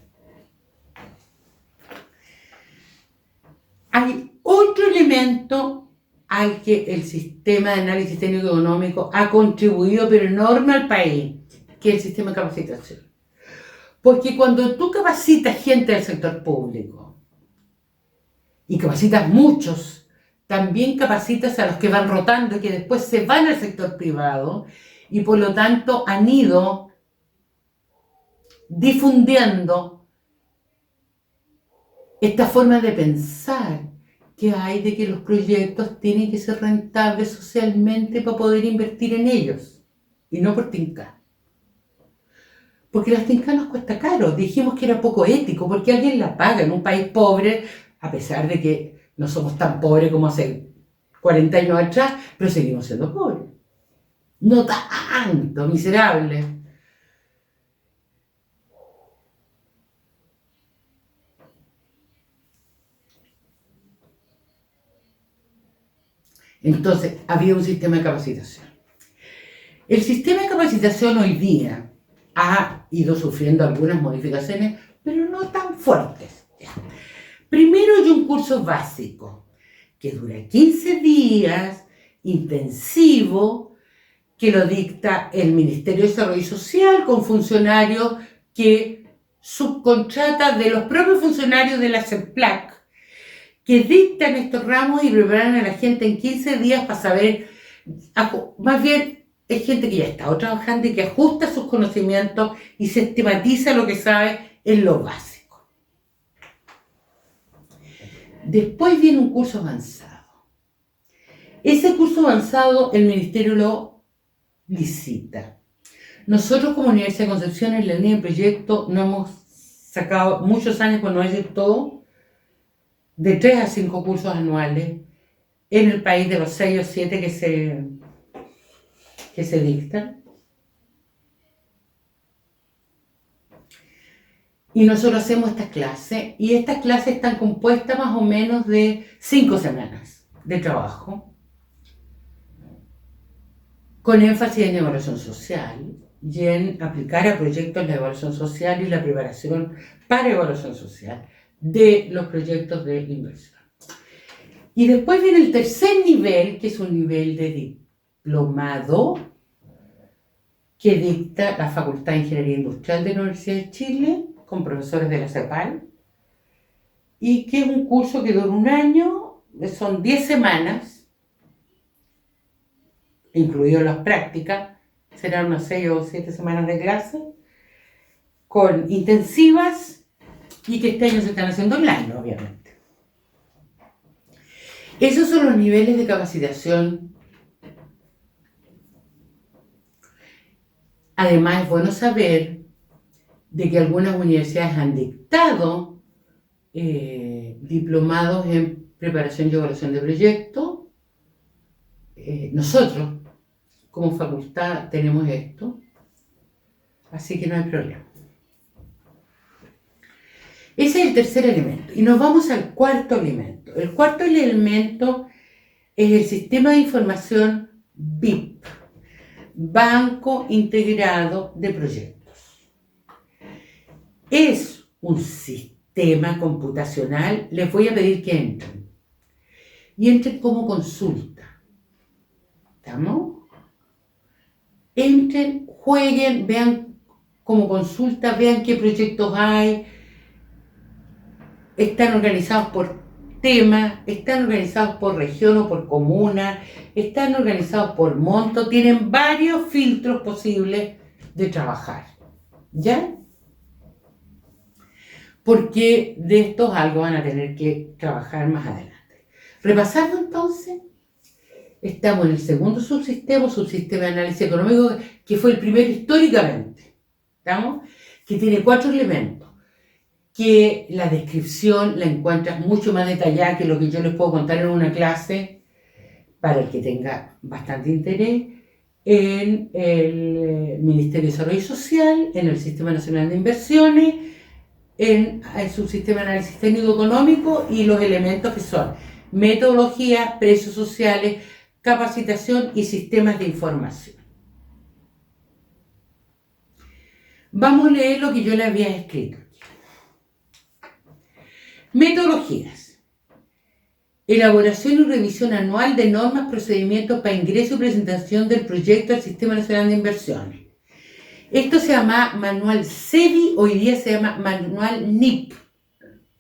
A: Hay otro elemento al que el sistema de análisis técnico económico ha contribuido, pero enorme al país, que es el sistema de capacitación. Porque cuando tú capacitas gente del sector público, y capacitas muchos, también capacitas a los que van rotando y que después se van al sector privado, y por lo tanto han ido difundiendo esta forma de pensar que hay de que los proyectos tienen que ser rentables socialmente para poder invertir en ellos, y no por tincar. Porque las tincar nos cuesta caro. Dijimos que era poco ético, porque alguien la paga en un país pobre, a pesar de que no somos tan pobres como hace 40 años atrás, pero seguimos siendo pobres. No tanto, miserables. Entonces, había un sistema de capacitación. El sistema de capacitación hoy día ha ido sufriendo algunas modificaciones, pero no tan fuertes. Primero hay un curso básico, que dura 15 días, intensivo, que lo dicta el Ministerio de Desarrollo Social con funcionarios que subcontrata de los propios funcionarios de la CEPLAC, que dictan estos ramos y preparan a la gente en 15 días para saber, más bien es gente que ya ha estado trabajando y que ajusta sus conocimientos y sistematiza lo que sabe en lo básico. Después viene un curso avanzado. Ese curso avanzado el Ministerio lo licita. Nosotros como Universidad de Concepción en la línea de proyecto no hemos sacado muchos años, por no decir todo, de 3 a 5 cursos anuales en el país, de los 6 o 7 que se dictan. Y nosotros hacemos estas clases, y estas clases están compuestas más o menos de 5 semanas de trabajo, con énfasis en evaluación social y en aplicar a proyectos la evaluación social y la preparación para evaluación social de los proyectos de inversión. Y después viene el tercer nivel, que es un nivel de diplomado que dicta la Facultad de Ingeniería Industrial de la Universidad de Chile, con profesores de la CEPAL, y que es un curso que dura un año, son 10 semanas, incluidas las prácticas, serán unas 6 o 7 semanas de clase, con intensivas, y que este año se están haciendo online, obviamente. Esos son los niveles de capacitación. Además, es bueno saber de que algunas universidades han dictado diplomados en preparación y evaluación de proyectos. Nosotros, como facultad, tenemos esto, así que no hay problema. Ese es el tercer elemento. Y nos vamos al cuarto elemento. El cuarto elemento es el sistema de información BIP, Banco Integrado de Proyectos. Es un sistema computacional. Les voy a pedir que entren. Y entren como consulta. ¿Estamos? Entren, jueguen, vean como consulta, vean qué proyectos hay. Están organizados por tema, están organizados por región o por comuna, están organizados por monto, tienen varios filtros posibles de trabajar. ¿Ya? Porque de estos algo van a tener que trabajar más adelante. Repasando entonces, estamos en el segundo subsistema de análisis económico, que fue el primero históricamente. ¿Estamos? Que tiene 4 elementos. Que la descripción la encuentras mucho más detallada que lo que yo les puedo contar en una clase, para el que tenga bastante interés, en el Ministerio de Desarrollo Social, en el Sistema Nacional de Inversiones, en su sistema de análisis técnico-económico y los elementos que son metodología, precios sociales, capacitación y sistemas de información. Vamos a leer lo que yo le había escrito. Metodologías. Elaboración y revisión anual de normas, procedimientos para ingreso y presentación del proyecto al Sistema Nacional de Inversiones. Esto se llama Manual SEBI, hoy día se llama Manual NIP,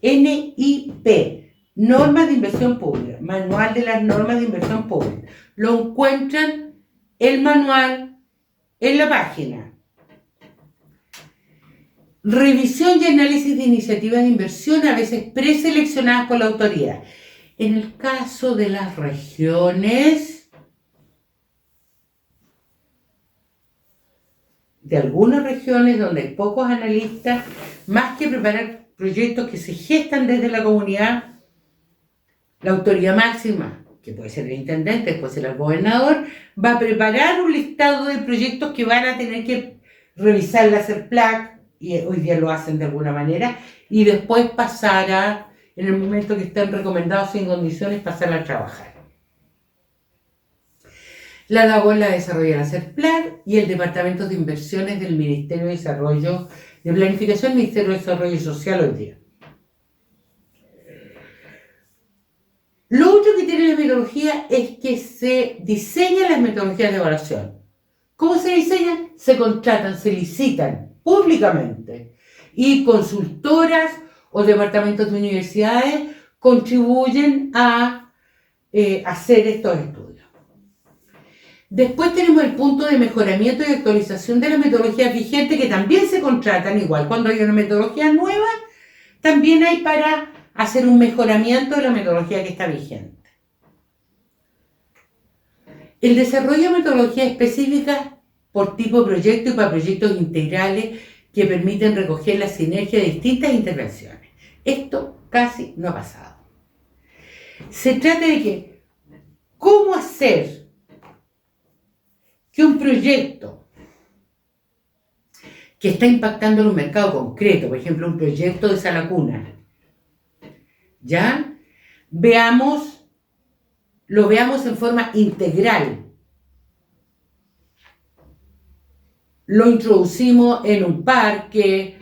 A: N-I-P, Normas de Inversión Pública, Manual de las Normas de Inversión Pública. Lo encuentran el manual en la página. Revisión y análisis de iniciativas de inversión, a veces preseleccionadas por la autoridad. En el caso de las regiones, de algunas regiones donde hay pocos analistas, más que preparar proyectos que se gestan desde la comunidad, la autoridad máxima, que puede ser el intendente, puede ser el gobernador, va a preparar un listado de proyectos que van a tener que revisar la CERPLAC, y hoy día lo hacen de alguna manera, y después pasar a, en el momento que estén recomendados sin condiciones, pasar a trabajar. La labor la desarrolla la CERPLAC y el Departamento de Inversiones del Ministerio de Desarrollo, de Planificación, Ministerio de Desarrollo Social hoy día. Lo otro que tiene la metodología es que se diseñan las metodologías de evaluación. ¿Cómo se diseñan? Se contratan, se licitan públicamente y consultoras o departamentos de universidades contribuyen a hacer estos estudios. Después tenemos el punto de mejoramiento y actualización de las metodologías vigentes que también se contratan igual. Cuando hay una metodología nueva, también hay para hacer un mejoramiento de la metodología que está vigente. El desarrollo de metodologías específicas por tipo de proyecto y para proyectos integrales que permiten recoger la sinergia de distintas intervenciones. Esto casi no ha pasado. Se trata de que, ¿cómo hacer que un proyecto que está impactando en un mercado concreto, por ejemplo, un proyecto de sala cuna, ¿ya? Lo veamos en forma integral. Lo introducimos en un parque,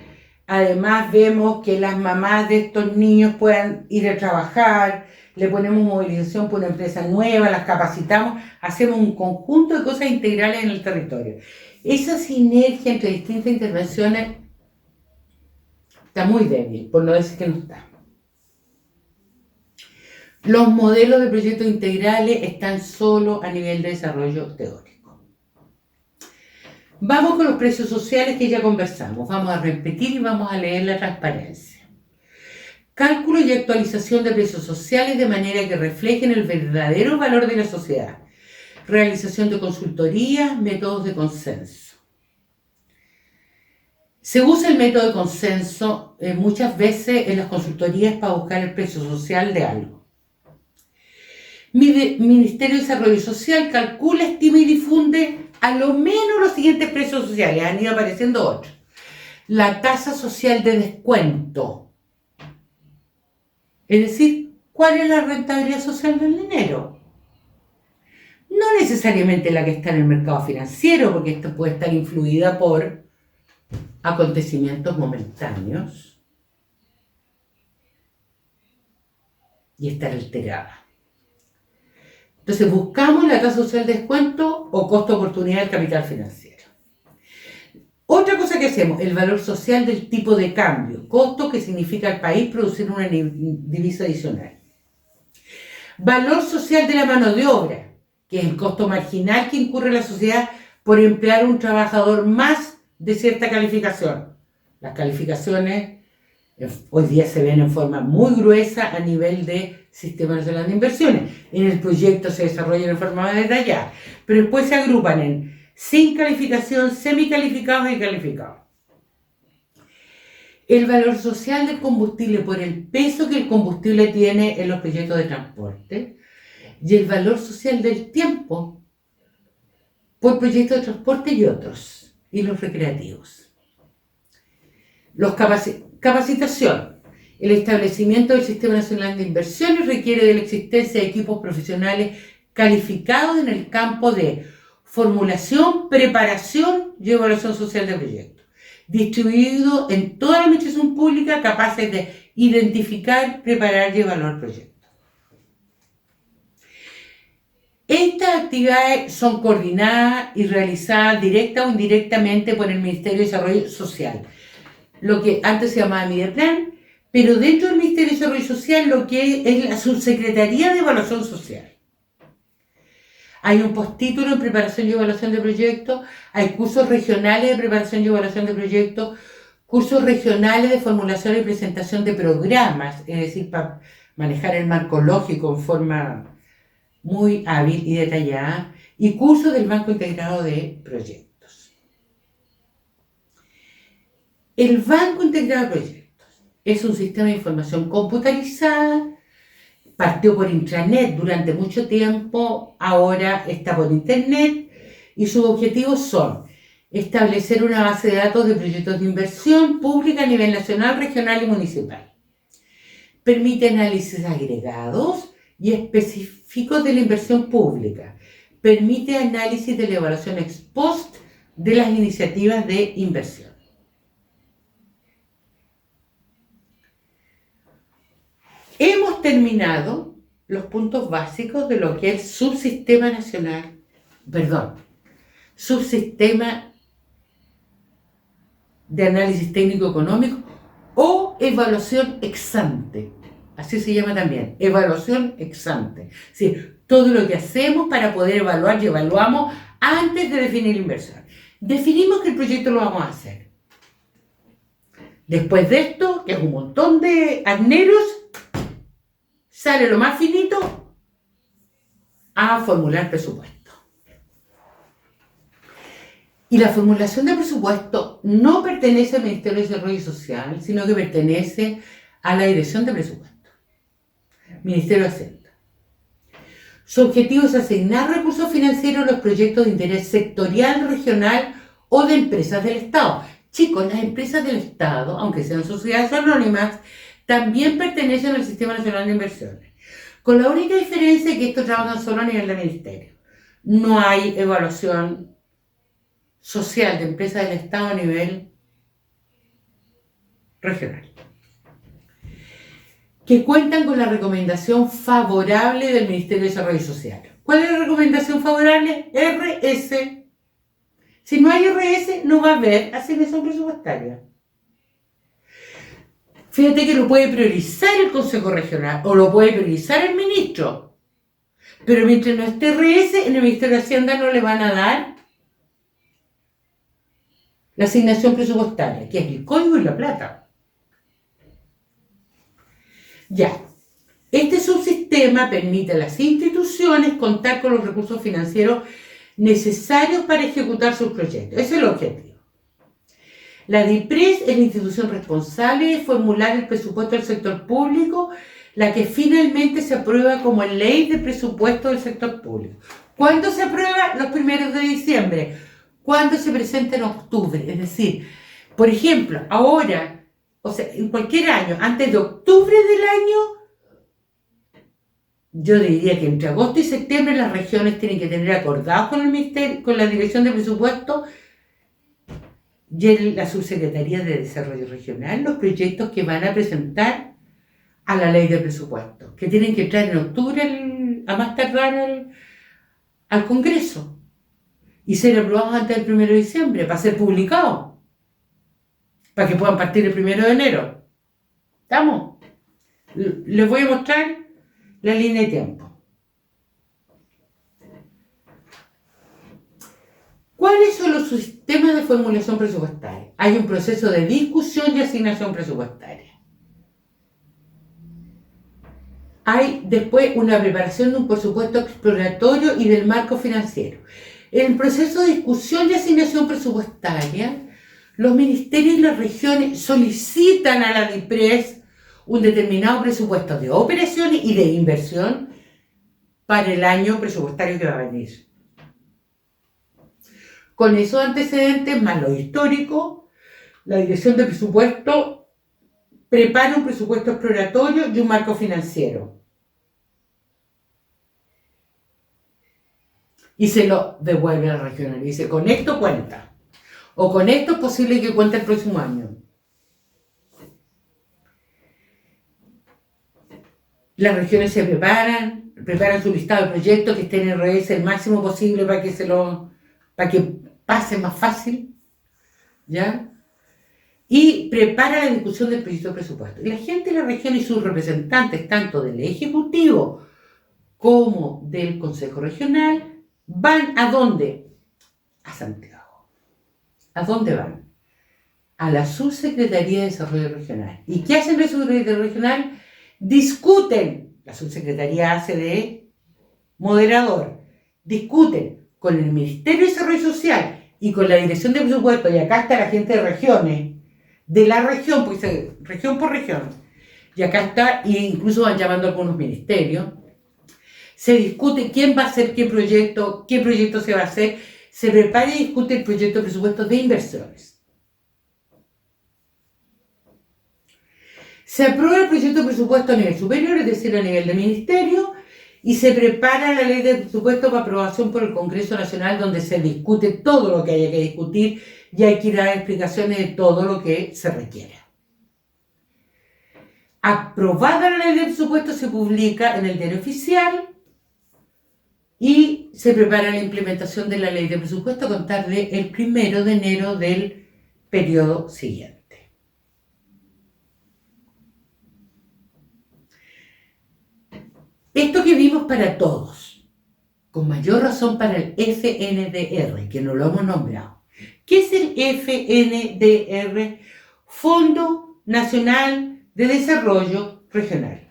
A: además vemos que las mamás de estos niños puedan ir a trabajar, le ponemos movilización por una empresa nueva, las capacitamos, hacemos un conjunto de cosas integrales en el territorio. Esa sinergia entre distintas intervenciones está muy débil, por no decir que no está. Los modelos de proyectos integrales están solo a nivel de desarrollo teórico. Vamos con los precios sociales que ya conversamos. Vamos a repetir y vamos a leer la transparencia. Cálculo y actualización de precios sociales de manera que reflejen el verdadero valor de la sociedad. Realización de consultorías, métodos de consenso. Se usa el método de consenso muchas veces en las consultorías para buscar el precio social de algo. Ministerio de Desarrollo Social calcula, estima y difunde a lo menos los siguientes precios sociales. Han ido apareciendo otros. La tasa social de descuento. Es decir, ¿cuál es la rentabilidad social del dinero? No necesariamente la que está en el mercado financiero, porque esto puede estar influida por acontecimientos momentáneos y estar alterada. Entonces buscamos la tasa social de descuento o costo de oportunidad del capital financiero. Otra cosa que hacemos, el valor social del tipo de cambio, costo que significa al país producir una divisa adicional. Valor social de la mano de obra, que es el costo marginal que incurre la sociedad por emplear un trabajador más de cierta calificación. Las calificaciones hoy día se ven en forma muy gruesa a nivel de Sistema Nacional de Inversiones. En el proyecto se desarrollan en forma más detallada, pero después se agrupan en sin calificación, semicalificados y calificados. El valor social del combustible por el peso que el combustible tiene en los proyectos de transporte y el valor social del tiempo por proyectos de transporte y otros, y los recreativos. Capacitación. El establecimiento del Sistema Nacional de Inversiones requiere de la existencia de equipos profesionales calificados en el campo de formulación, preparación y evaluación social de proyectos, distribuidos en toda la administración pública, capaces de identificar, preparar y evaluar proyectos. Estas actividades son coordinadas y realizadas directa o indirectamente por el Ministerio de Desarrollo Social, lo que antes se llamaba Mideplan, pero dentro del Ministerio de Desarrollo Social lo que es la Subsecretaría de Evaluación Social. Hay un postítulo en preparación y evaluación de proyectos, hay cursos regionales de preparación y evaluación de proyectos, cursos regionales de formulación y presentación de programas, es decir, para manejar el marco lógico en forma muy hábil y detallada, y cursos del Banco Integrado de Proyectos. El Banco Integrado de Proyectos es un sistema de información computarizada, partió por intranet durante mucho tiempo, ahora está por internet, y sus objetivos son establecer una base de datos de proyectos de inversión pública a nivel nacional, regional y municipal. Permite análisis agregados y específicos de la inversión pública. Permite análisis de la evaluación ex post de las iniciativas de inversión. Hemos terminado los puntos básicos de lo que es subsistema de análisis técnico económico o evaluación ex ante. Así se llama también, evaluación ex ante. Sí, todo lo que hacemos para poder evaluar y evaluamos antes de definir la inversión. Definimos que el proyecto lo vamos a hacer. Después de esto, que es un montón de agneros, sale lo más finito a formular presupuesto. Y la formulación de presupuesto no pertenece al Ministerio de Desarrollo Social, sino que pertenece a la Dirección de Presupuesto, Ministerio de Hacienda. Su objetivo es asignar recursos financieros a los proyectos de interés sectorial, regional o de empresas del Estado. Chicos, las empresas del Estado, aunque sean sociedades anónimas, también pertenecen al Sistema Nacional de Inversiones, con la única diferencia que estos trabajan solo a nivel del Ministerio. No hay evaluación social de empresas del Estado a nivel regional. Que cuentan con la recomendación favorable del Ministerio de Desarrollo Social. ¿Cuál es la recomendación favorable? RS. Si no hay RS, no va a haber asignación presupuestaria. Fíjate que lo puede priorizar el Consejo Regional o lo puede priorizar el ministro. Pero mientras no esté RS, en el Ministerio de Hacienda no le van a dar la asignación presupuestaria, que es el código y la plata. Ya, este subsistema permite a las instituciones contar con los recursos financieros necesarios para ejecutar sus proyectos. Ese es el objetivo. La DIPRES es la institución responsable de formular el presupuesto del sector público, la que finalmente se aprueba como ley de presupuesto del sector público. ¿Cuándo se aprueba? Los 1 de diciembre. ¿Cuándo se presenta? En octubre. Es decir, por ejemplo, ahora, o sea, en cualquier año, antes de octubre del año, yo diría que entre agosto y septiembre las regiones tienen que tener acordados con el Ministerio, con la Dirección de Presupuesto y la Subsecretaría de Desarrollo Regional los proyectos que van a presentar a la ley de presupuesto, que tienen que entrar en octubre a más tardar al Congreso y ser aprobados antes del 1 de diciembre para ser publicados, para que puedan partir el 1 de enero. ¿Estamos? Les voy a mostrar la línea de tiempo. ¿Cuáles son los sistemas de formulación presupuestaria? Hay un proceso de discusión y asignación presupuestaria. Hay después una preparación de un presupuesto exploratorio y del marco financiero. En el proceso de discusión y asignación presupuestaria, los ministerios y las regiones solicitan a la DIPRES un determinado presupuesto de operaciones y de inversión para el año presupuestario que va a venir. Con esos antecedentes, más lo histórico, La dirección de presupuesto prepara un presupuesto exploratorio y un marco financiero. Y se lo devuelve a la regional. Y dice, con esto cuenta. O con esto es posible que cuente el próximo año. Las regiones se preparan su listado de proyectos que estén en RS el máximo posible para que pase más fácil, ¿ya? Y prepara la discusión del proyecto de presupuesto. Y la gente de la región y sus representantes, tanto del Ejecutivo como del Consejo Regional, van ¿a dónde? A Santiago. ¿A dónde van? A la Subsecretaría de Desarrollo Regional. ¿Y qué hacen la Subsecretaría Regional? Discuten, la Subsecretaría hace de moderador, discuten con el Ministerio de Desarrollo Social y con la Dirección de Presupuesto, y acá está la gente de regiones, de la región, porque región por región, y acá está, e incluso van llamando a algunos ministerios, se discute quién va a hacer qué proyecto se va a hacer, se prepara y discute el proyecto de presupuesto de inversiones. Se aprueba el proyecto de presupuesto a nivel superior, es decir, a nivel de ministerio, y se prepara la ley de presupuesto para aprobación por el Congreso Nacional, donde se discute todo lo que haya que discutir y hay que dar explicaciones de todo lo que se requiere. Aprobada la ley de presupuesto, se publica en el Diario Oficial y se prepara la implementación de la ley de presupuesto a contar del 1 de enero del periodo siguiente. Esto que vimos para todos, con mayor razón para el FNDR, que no lo hemos nombrado. ¿Qué es el FNDR? Fondo Nacional de Desarrollo Regional.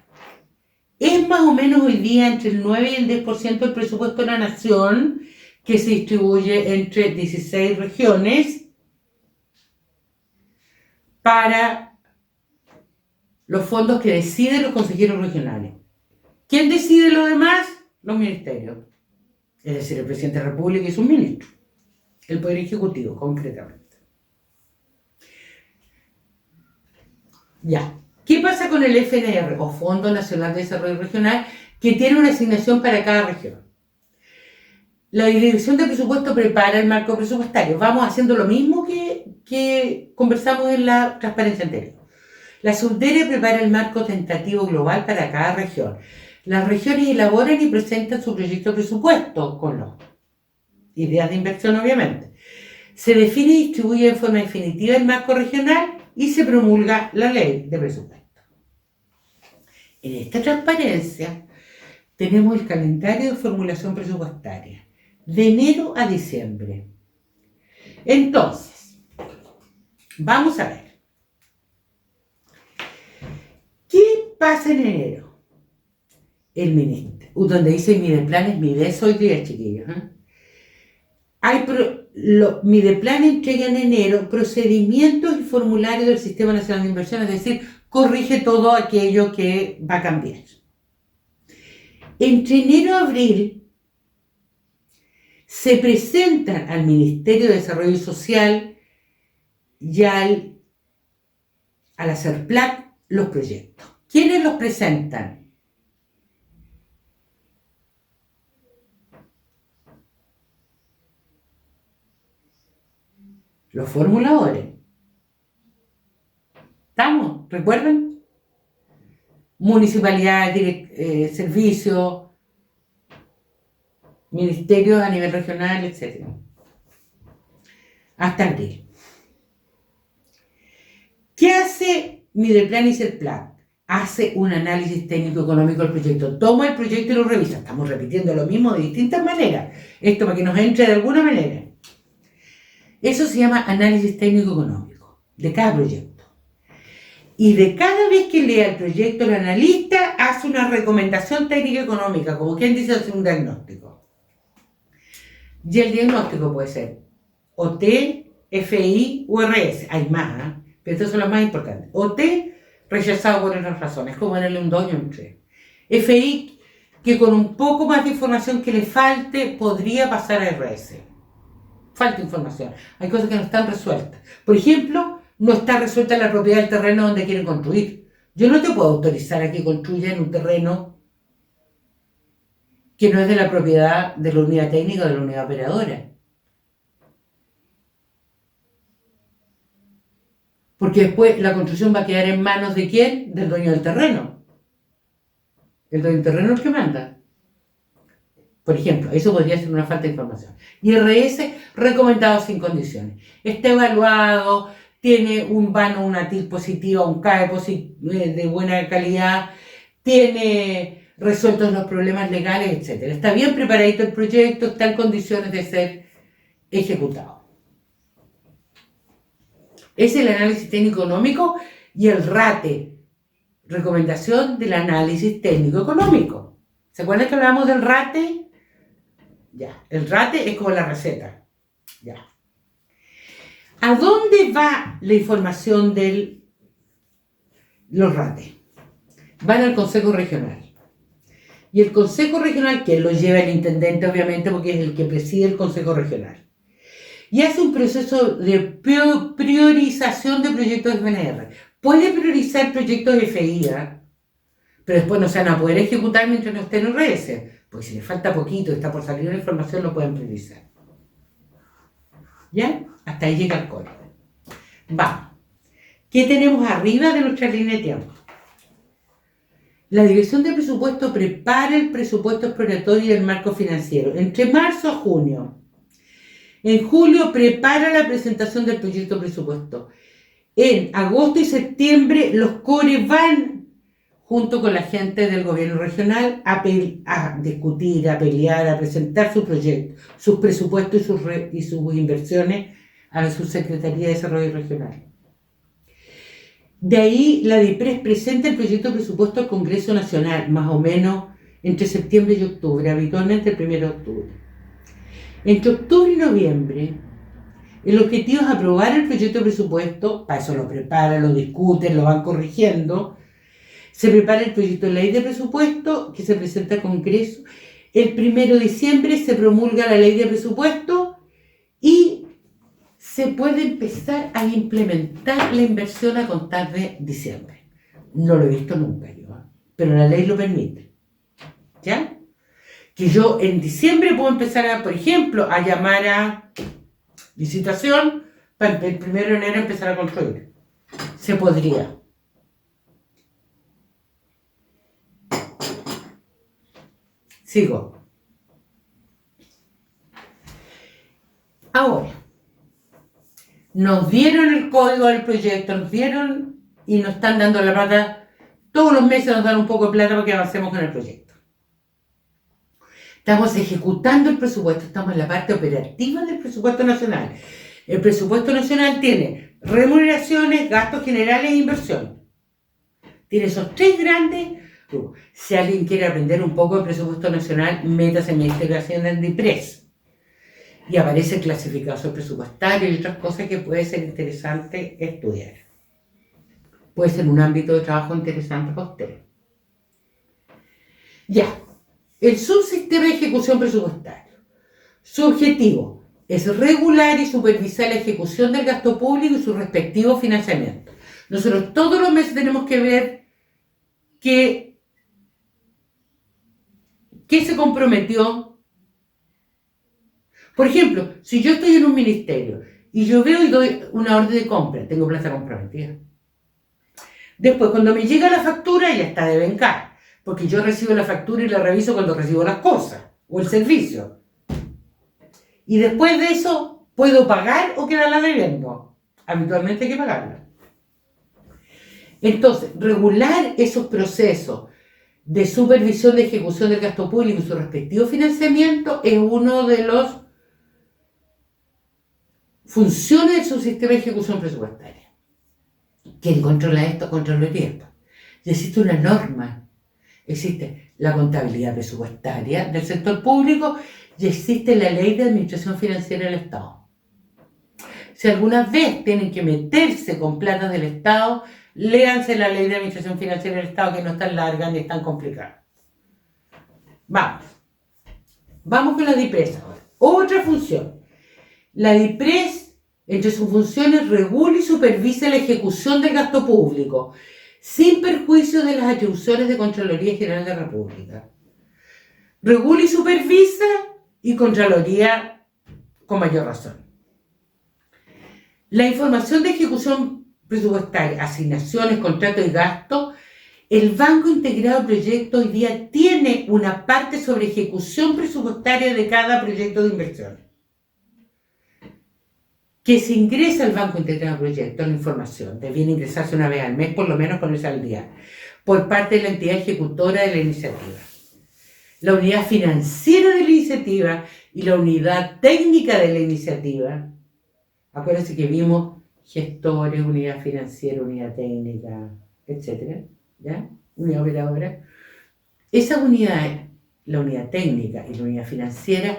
A: Es más o menos hoy día entre el 9 y el 10% del presupuesto de la nación, que se distribuye entre 16 regiones para los fondos que deciden los consejeros regionales. ¿Quién decide lo demás? Los ministerios. Es decir, el presidente de la República y sus ministros. El Poder Ejecutivo, concretamente. Ya. ¿Qué pasa con el FNR, o Fondo Nacional de Desarrollo Regional, que tiene una asignación para cada región? La Dirección de Presupuesto prepara el marco presupuestario. Vamos haciendo lo mismo que conversamos en la transparencia anterior. La Subdere prepara el marco tentativo global para cada región. Las regiones elaboran y presentan su proyecto de presupuesto con las ideas de inversión, obviamente. Se define y distribuye en forma definitiva el marco regional y se promulga la ley de presupuesto. En esta transparencia tenemos el calendario de formulación presupuestaria, de enero a diciembre. Entonces, vamos a ver. ¿Qué pasa en enero? El ministerio, donde dice Mideplanes, Mides hoy día, chiquillos. Mideplan entrega en enero procedimientos y formularios del Sistema Nacional de Inversión, es decir, corrige todo aquello que va a cambiar. Entre enero y abril se presentan al Ministerio de Desarrollo Social y al ACERPLAC los proyectos. ¿Quiénes los presentan? Los formuladores. ¿Estamos? ¿Recuerdan? Municipalidades, servicios, ministerios a nivel regional, etc. Hasta abril. ¿Qué hace Mideplan y CERPLAC? Hace un análisis técnico-económico del proyecto. Toma el proyecto y lo revisa. Estamos repitiendo lo mismo de distintas maneras. Esto para que nos entre de alguna manera. Eso se llama análisis técnico-económico de cada proyecto. Y de cada vez que lea el proyecto, el analista hace una recomendación técnico-económica, como quien dice, hace un diagnóstico. Y el diagnóstico puede ser OT, FI o RS. Hay más, pero estas son las más importantes. OT, rechazado por otras razones, como ponerle un 2 y un 3. FI, que con un poco más de información que le falte, podría pasar a RS. Falta información. Hay cosas que no están resueltas. Por ejemplo, no está resuelta la propiedad del terreno donde quieren construir. Yo no te puedo autorizar a que construya en un terreno que no es de la propiedad de la unidad técnica o de la unidad operadora. Porque después la construcción va a quedar en manos ¿de quién? Del dueño del terreno. El dueño del terreno es el que manda. Por ejemplo, eso podría ser una falta de información. IRS recomendado sin condiciones. Está evaluado, tiene un vano, una TIC positiva, un CAE de buena calidad, tiene resueltos los problemas legales, etc. Está bien preparadito el proyecto, está en condiciones de ser ejecutado. Es el análisis técnico-económico y el RATE, recomendación del análisis técnico-económico. ¿Se acuerdan que hablamos del RATE? Ya, el RATE es como la receta. Ya. ¿A dónde va la información de los RATE? Van al Consejo Regional. Y el Consejo Regional, que lo lleva el intendente, obviamente, porque es el que preside el Consejo Regional. Y hace un proceso de priorización de proyectos de FNR. Puede priorizar proyectos de FIA, pero después no se van a poder ejecutar mientras no estén en RS. Porque si les falta poquito, está por salir la información, lo pueden priorizar. ¿Ya? Hasta ahí llega el código. Vamos. ¿Qué tenemos arriba de nuestra línea de tiempo? La Dirección de Presupuesto prepara el presupuesto exploratorio del marco financiero entre marzo a junio. En julio prepara la presentación del proyecto de presupuesto. En agosto y septiembre los CORE van junto con la gente del gobierno regional a discutir, a pelear, a presentar sus proyectos, sus presupuestos y sus inversiones a la Subsecretaría de Desarrollo Regional. De ahí la DIPRES presenta el proyecto de presupuesto al Congreso Nacional, más o menos entre septiembre y octubre, habitualmente el 1 de octubre. Entre octubre y noviembre, el objetivo es aprobar el proyecto de presupuesto, para eso lo preparan, lo discuten, lo van corrigiendo. Se prepara el proyecto de ley de presupuesto que se presenta al Congreso. El 1 de diciembre se promulga la ley de presupuesto y se puede empezar a implementar la inversión a contar de diciembre. No lo he visto nunca yo, pero la ley lo permite. ¿Ya? Que yo en diciembre puedo empezar, por ejemplo, a llamar a licitación para el 1 de enero empezar a construir. Se podría. Sigo. Ahora, nos dieron el código del proyecto, nos dieron y nos están dando la plata. Todos los meses nos dan un poco de plata para que avancemos con el proyecto. Estamos ejecutando el presupuesto, estamos en la parte operativa del presupuesto nacional. El presupuesto nacional tiene remuneraciones, gastos generales e inversión. Tiene esos tres grandes. Si alguien quiere aprender un poco de presupuesto nacional, métase en Ministerio de Hacienda en DIPRES. Y aparece clasificación presupuestaria y otras cosas que puede ser interesante estudiar. Puede ser un ámbito de trabajo interesante para usted. Ya. El subsistema de ejecución presupuestaria. Su objetivo es regular y supervisar la ejecución del gasto público y su respectivo financiamiento. Nosotros todos los meses tenemos que ver qué se comprometió. Por ejemplo, si yo estoy en un ministerio y yo veo y doy una orden de compra, tengo plata comprometida. Después, cuando me llega la factura, ya está de vencar. Porque yo recibo la factura y la reviso cuando recibo las cosas o el servicio. Y después de eso, ¿puedo pagar o quedarla debiendo? Habitualmente hay que pagarla. Entonces, regular esos procesos de supervisión de ejecución del gasto público y su respectivo financiamiento es uno de los funciones del subsistema de ejecución presupuestaria. ¿Quién controla esto? Contraloría esto. Y existe una norma. Existe la contabilidad presupuestaria del sector público y existe la ley de administración financiera del Estado. Si alguna vez tienen que meterse con plata del Estado, léanse la ley de administración financiera del Estado, que no es tan larga ni es tan complicada. Vamos con la DIPRES ahora. Otra función. La DIPRES entre sus funciones, regula y supervisa la ejecución del gasto público, sin perjuicio de las atribuciones de Contraloría General de la República. Regula y supervisa, y Contraloría con mayor razón. La información de ejecución presupuestaria, asignaciones, contratos y gastos, el Banco Integrado de Proyectos hoy día tiene una parte sobre ejecución presupuestaria de cada proyecto de inversión, que se ingresa al Banco Integrado de Proyectos la información, debiera ingresarse una vez al mes, por lo menos ponerse al día, por parte de la entidad ejecutora de la iniciativa. La unidad financiera de la iniciativa y la unidad técnica de la iniciativa. Acuérdense que vimos gestores, unidad financiera, unidad técnica, etc. ¿Ya? Unidad operadora. Esas unidades, la unidad técnica y la unidad financiera,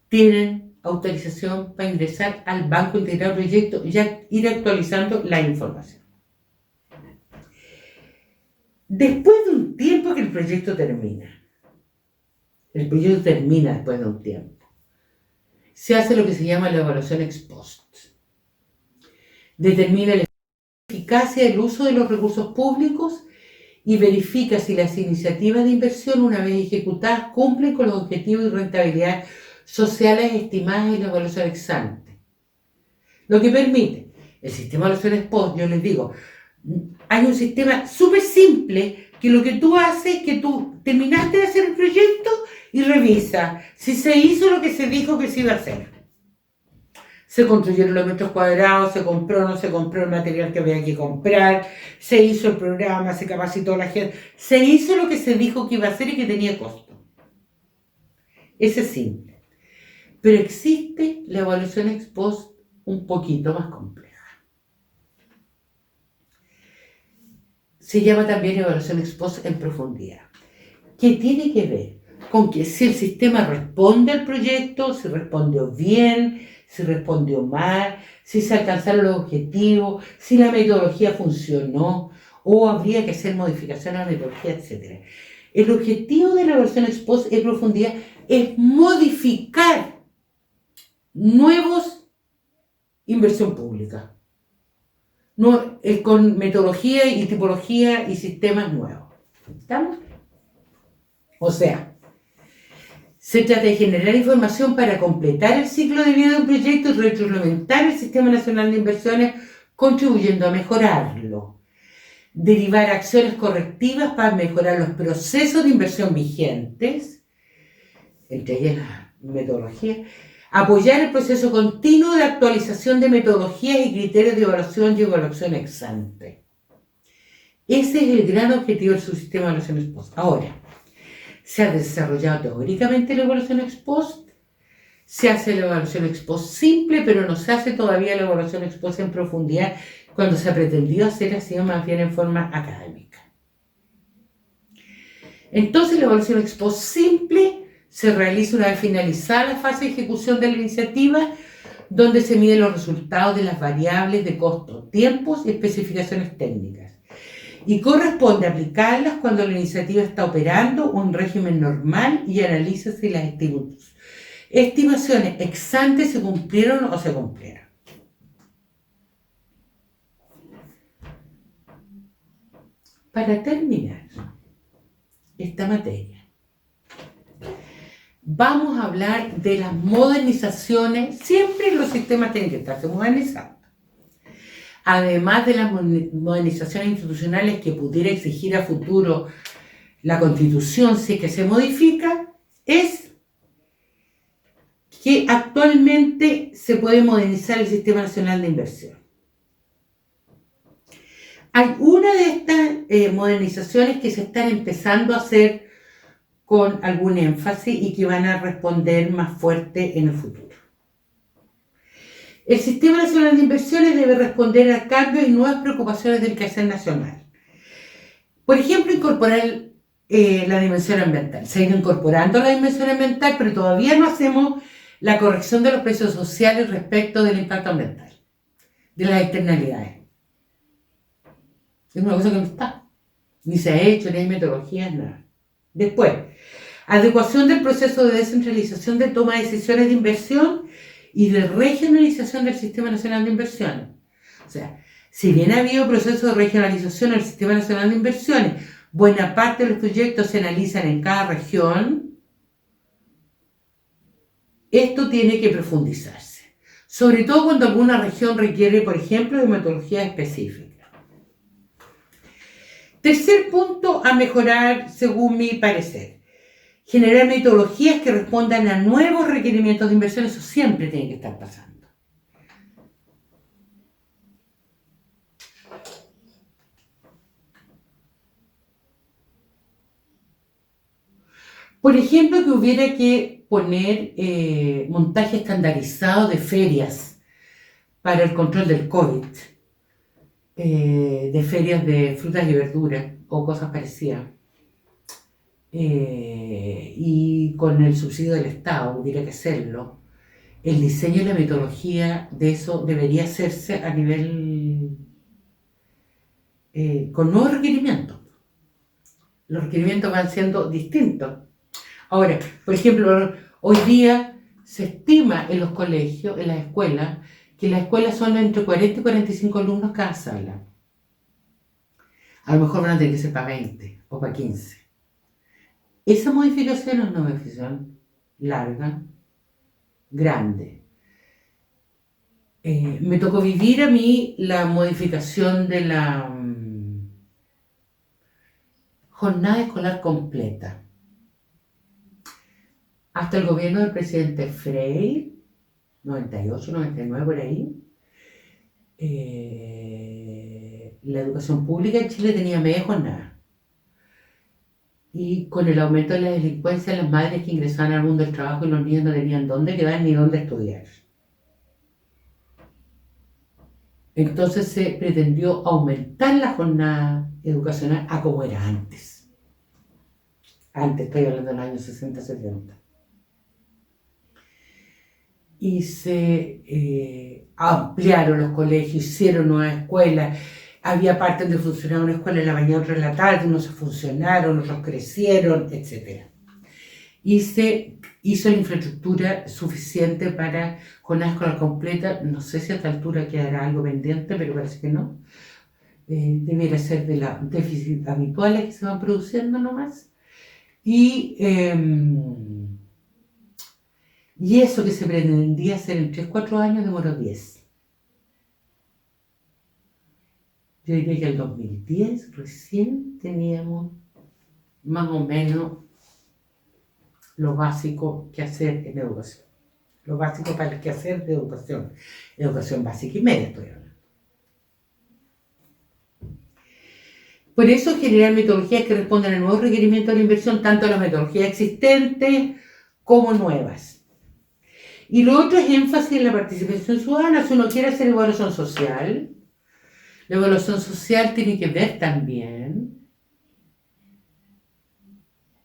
A: tienen autorización para ingresar al Banco Integrado de Proyectos y ya ir actualizando la información. Después de un tiempo que el proyecto termina después de un tiempo, se hace lo que se llama la evaluación ex post. Determina la eficacia del uso de los recursos públicos y verifica si las iniciativas de inversión, una vez ejecutadas, cumplen con los objetivos y rentabilidad sociales estimadas en la evaluación ex ante. Lo que permite el sistema de evaluación ex post, yo les digo, hay un sistema súper simple que lo que tú haces es que tú terminaste de hacer el proyecto y revisa si se hizo lo que se dijo que se iba a hacer. Se construyeron los metros cuadrados, se compró o no se compró el material que había que comprar, se hizo el programa, se capacitó a la gente, se hizo lo que se dijo que iba a hacer y que tenía costo. Ese es simple. Pero existe la evaluación ex post un poquito más compleja. Se llama también evaluación ex post en profundidad, que tiene que ver con que si el sistema responde al proyecto, si respondió bien, si respondió mal, si se alcanzaron los objetivos, si la metodología funcionó o habría que hacer modificaciones a la metodología, etc. El objetivo de la evaluación ex post en profundidad es modificar nuevos inversión pública, no, con metodología y tipología y sistemas nuevos. ¿Estamos? O sea, se trata de generar información para completar el ciclo de vida de un proyecto y retroalimentar el Sistema Nacional de Inversiones, contribuyendo a mejorarlo. Derivar acciones correctivas para mejorar los procesos de inversión vigentes, entre ellas la metodología. Apoyar el proceso continuo de actualización de metodologías y criterios de evaluación y evaluación ex ante. Ese es el gran objetivo del subsistema de evaluación ex post. Ahora, se ha desarrollado teóricamente la evaluación ex post, se hace la evaluación ex post simple, pero no se hace todavía la evaluación ex post en profundidad cuando se ha pretendido hacer así más bien en forma académica. Entonces la evaluación ex post simple se realiza una vez finalizada la fase de ejecución de la iniciativa, donde se miden los resultados de las variables de costo, tiempos y especificaciones técnicas. Y corresponde aplicarlas cuando la iniciativa está operando un régimen normal y analiza si las estimaciones ex ante se cumplieron o se cumplieron. Para terminar esta materia, vamos a hablar de las modernizaciones. Siempre los sistemas tienen que estarse modernizando. Además de las modernizaciones institucionales que pudiera exigir a futuro la Constitución si es que se modifica, es que actualmente se puede modernizar el Sistema Nacional de Inversión. Hay una de estas modernizaciones que se están empezando a hacer con algún énfasis y que van a responder más fuerte en el futuro. El Sistema Nacional de Inversiones debe responder a cambios y nuevas preocupaciones del quehacer nacional. Por ejemplo, incorporar la dimensión ambiental. Se ha ido incorporando la dimensión ambiental, pero todavía no hacemos la corrección de los precios sociales respecto del impacto ambiental, de las externalidades. Es una cosa que no está. Ni se ha hecho, ni hay metodologías, nada. Después, adecuación del proceso de descentralización de toma de decisiones de inversión y de regionalización del Sistema Nacional de Inversiones. O sea, si bien ha habido procesos de regionalización del Sistema Nacional de Inversiones, buena parte de los proyectos se analizan en cada región, esto tiene que profundizarse, sobre todo cuando alguna región requiere, por ejemplo, de metodología específica. Tercer punto a mejorar, según mi parecer: generar metodologías que respondan a nuevos requerimientos de inversión. Eso siempre tiene que estar pasando. Por ejemplo, que hubiera que poner montaje estandarizado de ferias para el control del COVID, de ferias de frutas y verduras o cosas parecidas. Y con el subsidio del Estado hubiera que hacerlo. El diseño y la metodología de eso debería hacerse a nivel con nuevos requerimientos. Los requerimientos van siendo distintos. Ahora, por ejemplo, hoy día se estima en los colegios, en las escuelas, que las escuelas son entre 40 y 45 alumnos cada sala. A lo mejor van a tener que ser para 20 o para 15. Esa modificación es una modificación larga, grande. Me tocó vivir a mí la modificación de la jornada escolar completa. Hasta el gobierno del presidente Frei, 98, 99 por ahí, la educación pública en Chile tenía media jornada. Y con el aumento de la delincuencia, las madres que ingresaban al mundo del trabajo y los niños no tenían dónde quedar ni dónde estudiar. Entonces se pretendió aumentar la jornada educacional a como era antes. Antes, estoy hablando de los años 60, 70. Y se ampliaron los colegios, hicieron nuevas escuelas. Había partes donde funcionaba una escuela en la mañana, otra en la tarde, unos funcionaron, otros crecieron, etc. Y se hizo la infraestructura suficiente para jornada escolar completa. No sé si a esta altura quedará algo pendiente, pero parece que no. Debiera ser de los déficits habituales que se van produciendo nomás. Y eso que se pretendía hacer en 3-4 años demoró 10. Yo diría que en el 2010 recién teníamos más o menos lo básico que hacer en educación. Lo básico para el quehacer de educación. Educación básica y media estoy hablando. Por eso generar metodologías que respondan a nuevos requerimientos de la inversión, tanto a las metodologías existentes como nuevas. Y lo otro es énfasis en la participación ciudadana. Si uno quiere hacer evaluación social, la evaluación social tiene que ver también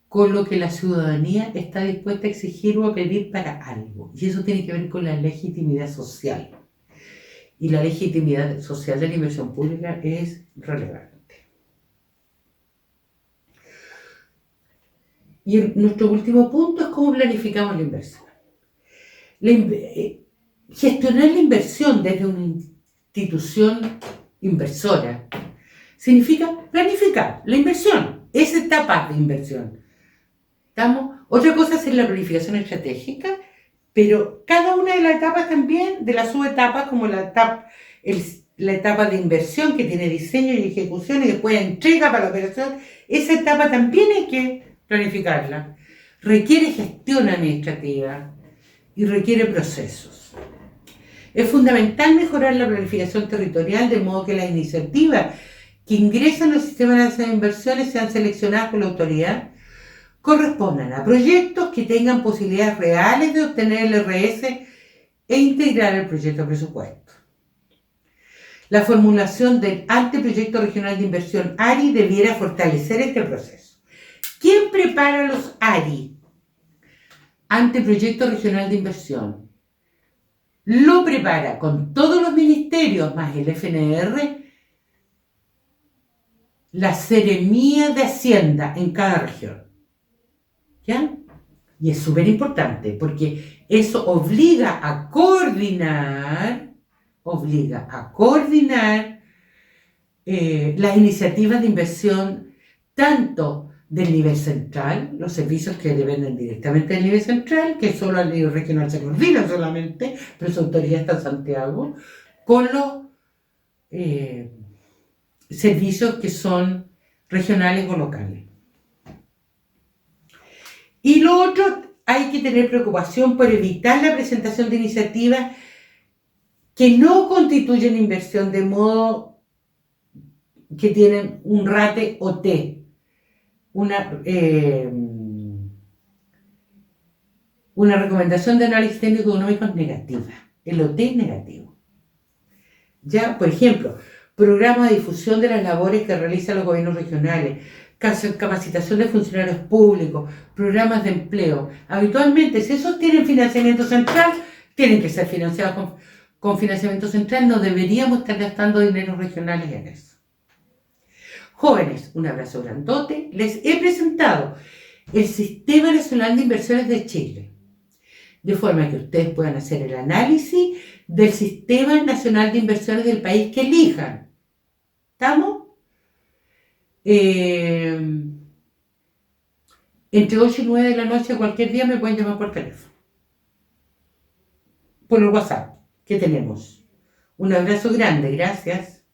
A: con lo que la ciudadanía está dispuesta a exigir o a pedir para algo. Y eso tiene que ver con la legitimidad social. Y la legitimidad social de la inversión pública es relevante. Y nuestro último punto es cómo planificamos la inversión. Gestionar la inversión desde una institución inversora significa planificar la inversión, esa etapa de inversión. ¿Estamos? Otra cosa es hacer la planificación estratégica, pero cada una de las etapas también, de las subetapas, como la etapa de inversión que tiene diseño y ejecución y después entrega para la operación, esa etapa también hay que planificarla. Requiere gestión administrativa y requiere procesos. Es fundamental mejorar la planificación territorial de modo que las iniciativas que ingresan al Sistema Nacional de Inversiones sean seleccionadas por la autoridad, correspondan a proyectos que tengan posibilidades reales de obtener el RS e integrar el proyecto a presupuesto. La formulación del Anteproyecto Regional de Inversión ARI debiera fortalecer este proceso. ¿Quién prepara los ARI? Anteproyecto Regional de Inversión. Lo prepara con todos los ministerios más el FNR, la Seremía de Hacienda en cada región. ¿Ya? Y es súper importante porque eso obliga a coordinar las iniciativas de inversión tanto del nivel central, los servicios que dependen directamente del nivel central, que solo al nivel regional se coordina solamente, pero su autoridad está en Santiago, con los servicios que son regionales o locales. Y lo otro, hay que tener preocupación por evitar la presentación de iniciativas que no constituyen inversión, de modo que tienen un rate OT, una recomendación de análisis técnico económico negativa. El OT es negativo. Ya, por ejemplo, programas de difusión de las labores que realizan los gobiernos regionales, capacitación de funcionarios públicos, programas de empleo. Habitualmente, si esos tienen financiamiento central, tienen que ser financiados con financiamiento central. No deberíamos estar gastando dineros regionales en eso. Jóvenes, un abrazo grandote. Les he presentado el Sistema Nacional de Inversiones de Chile, de forma que ustedes puedan hacer el análisis del Sistema Nacional de Inversiones del país que elijan. ¿Estamos? Entre 8 y 9 de la noche cualquier día me pueden llamar por teléfono, por el WhatsApp que tenemos. Un abrazo grande, gracias.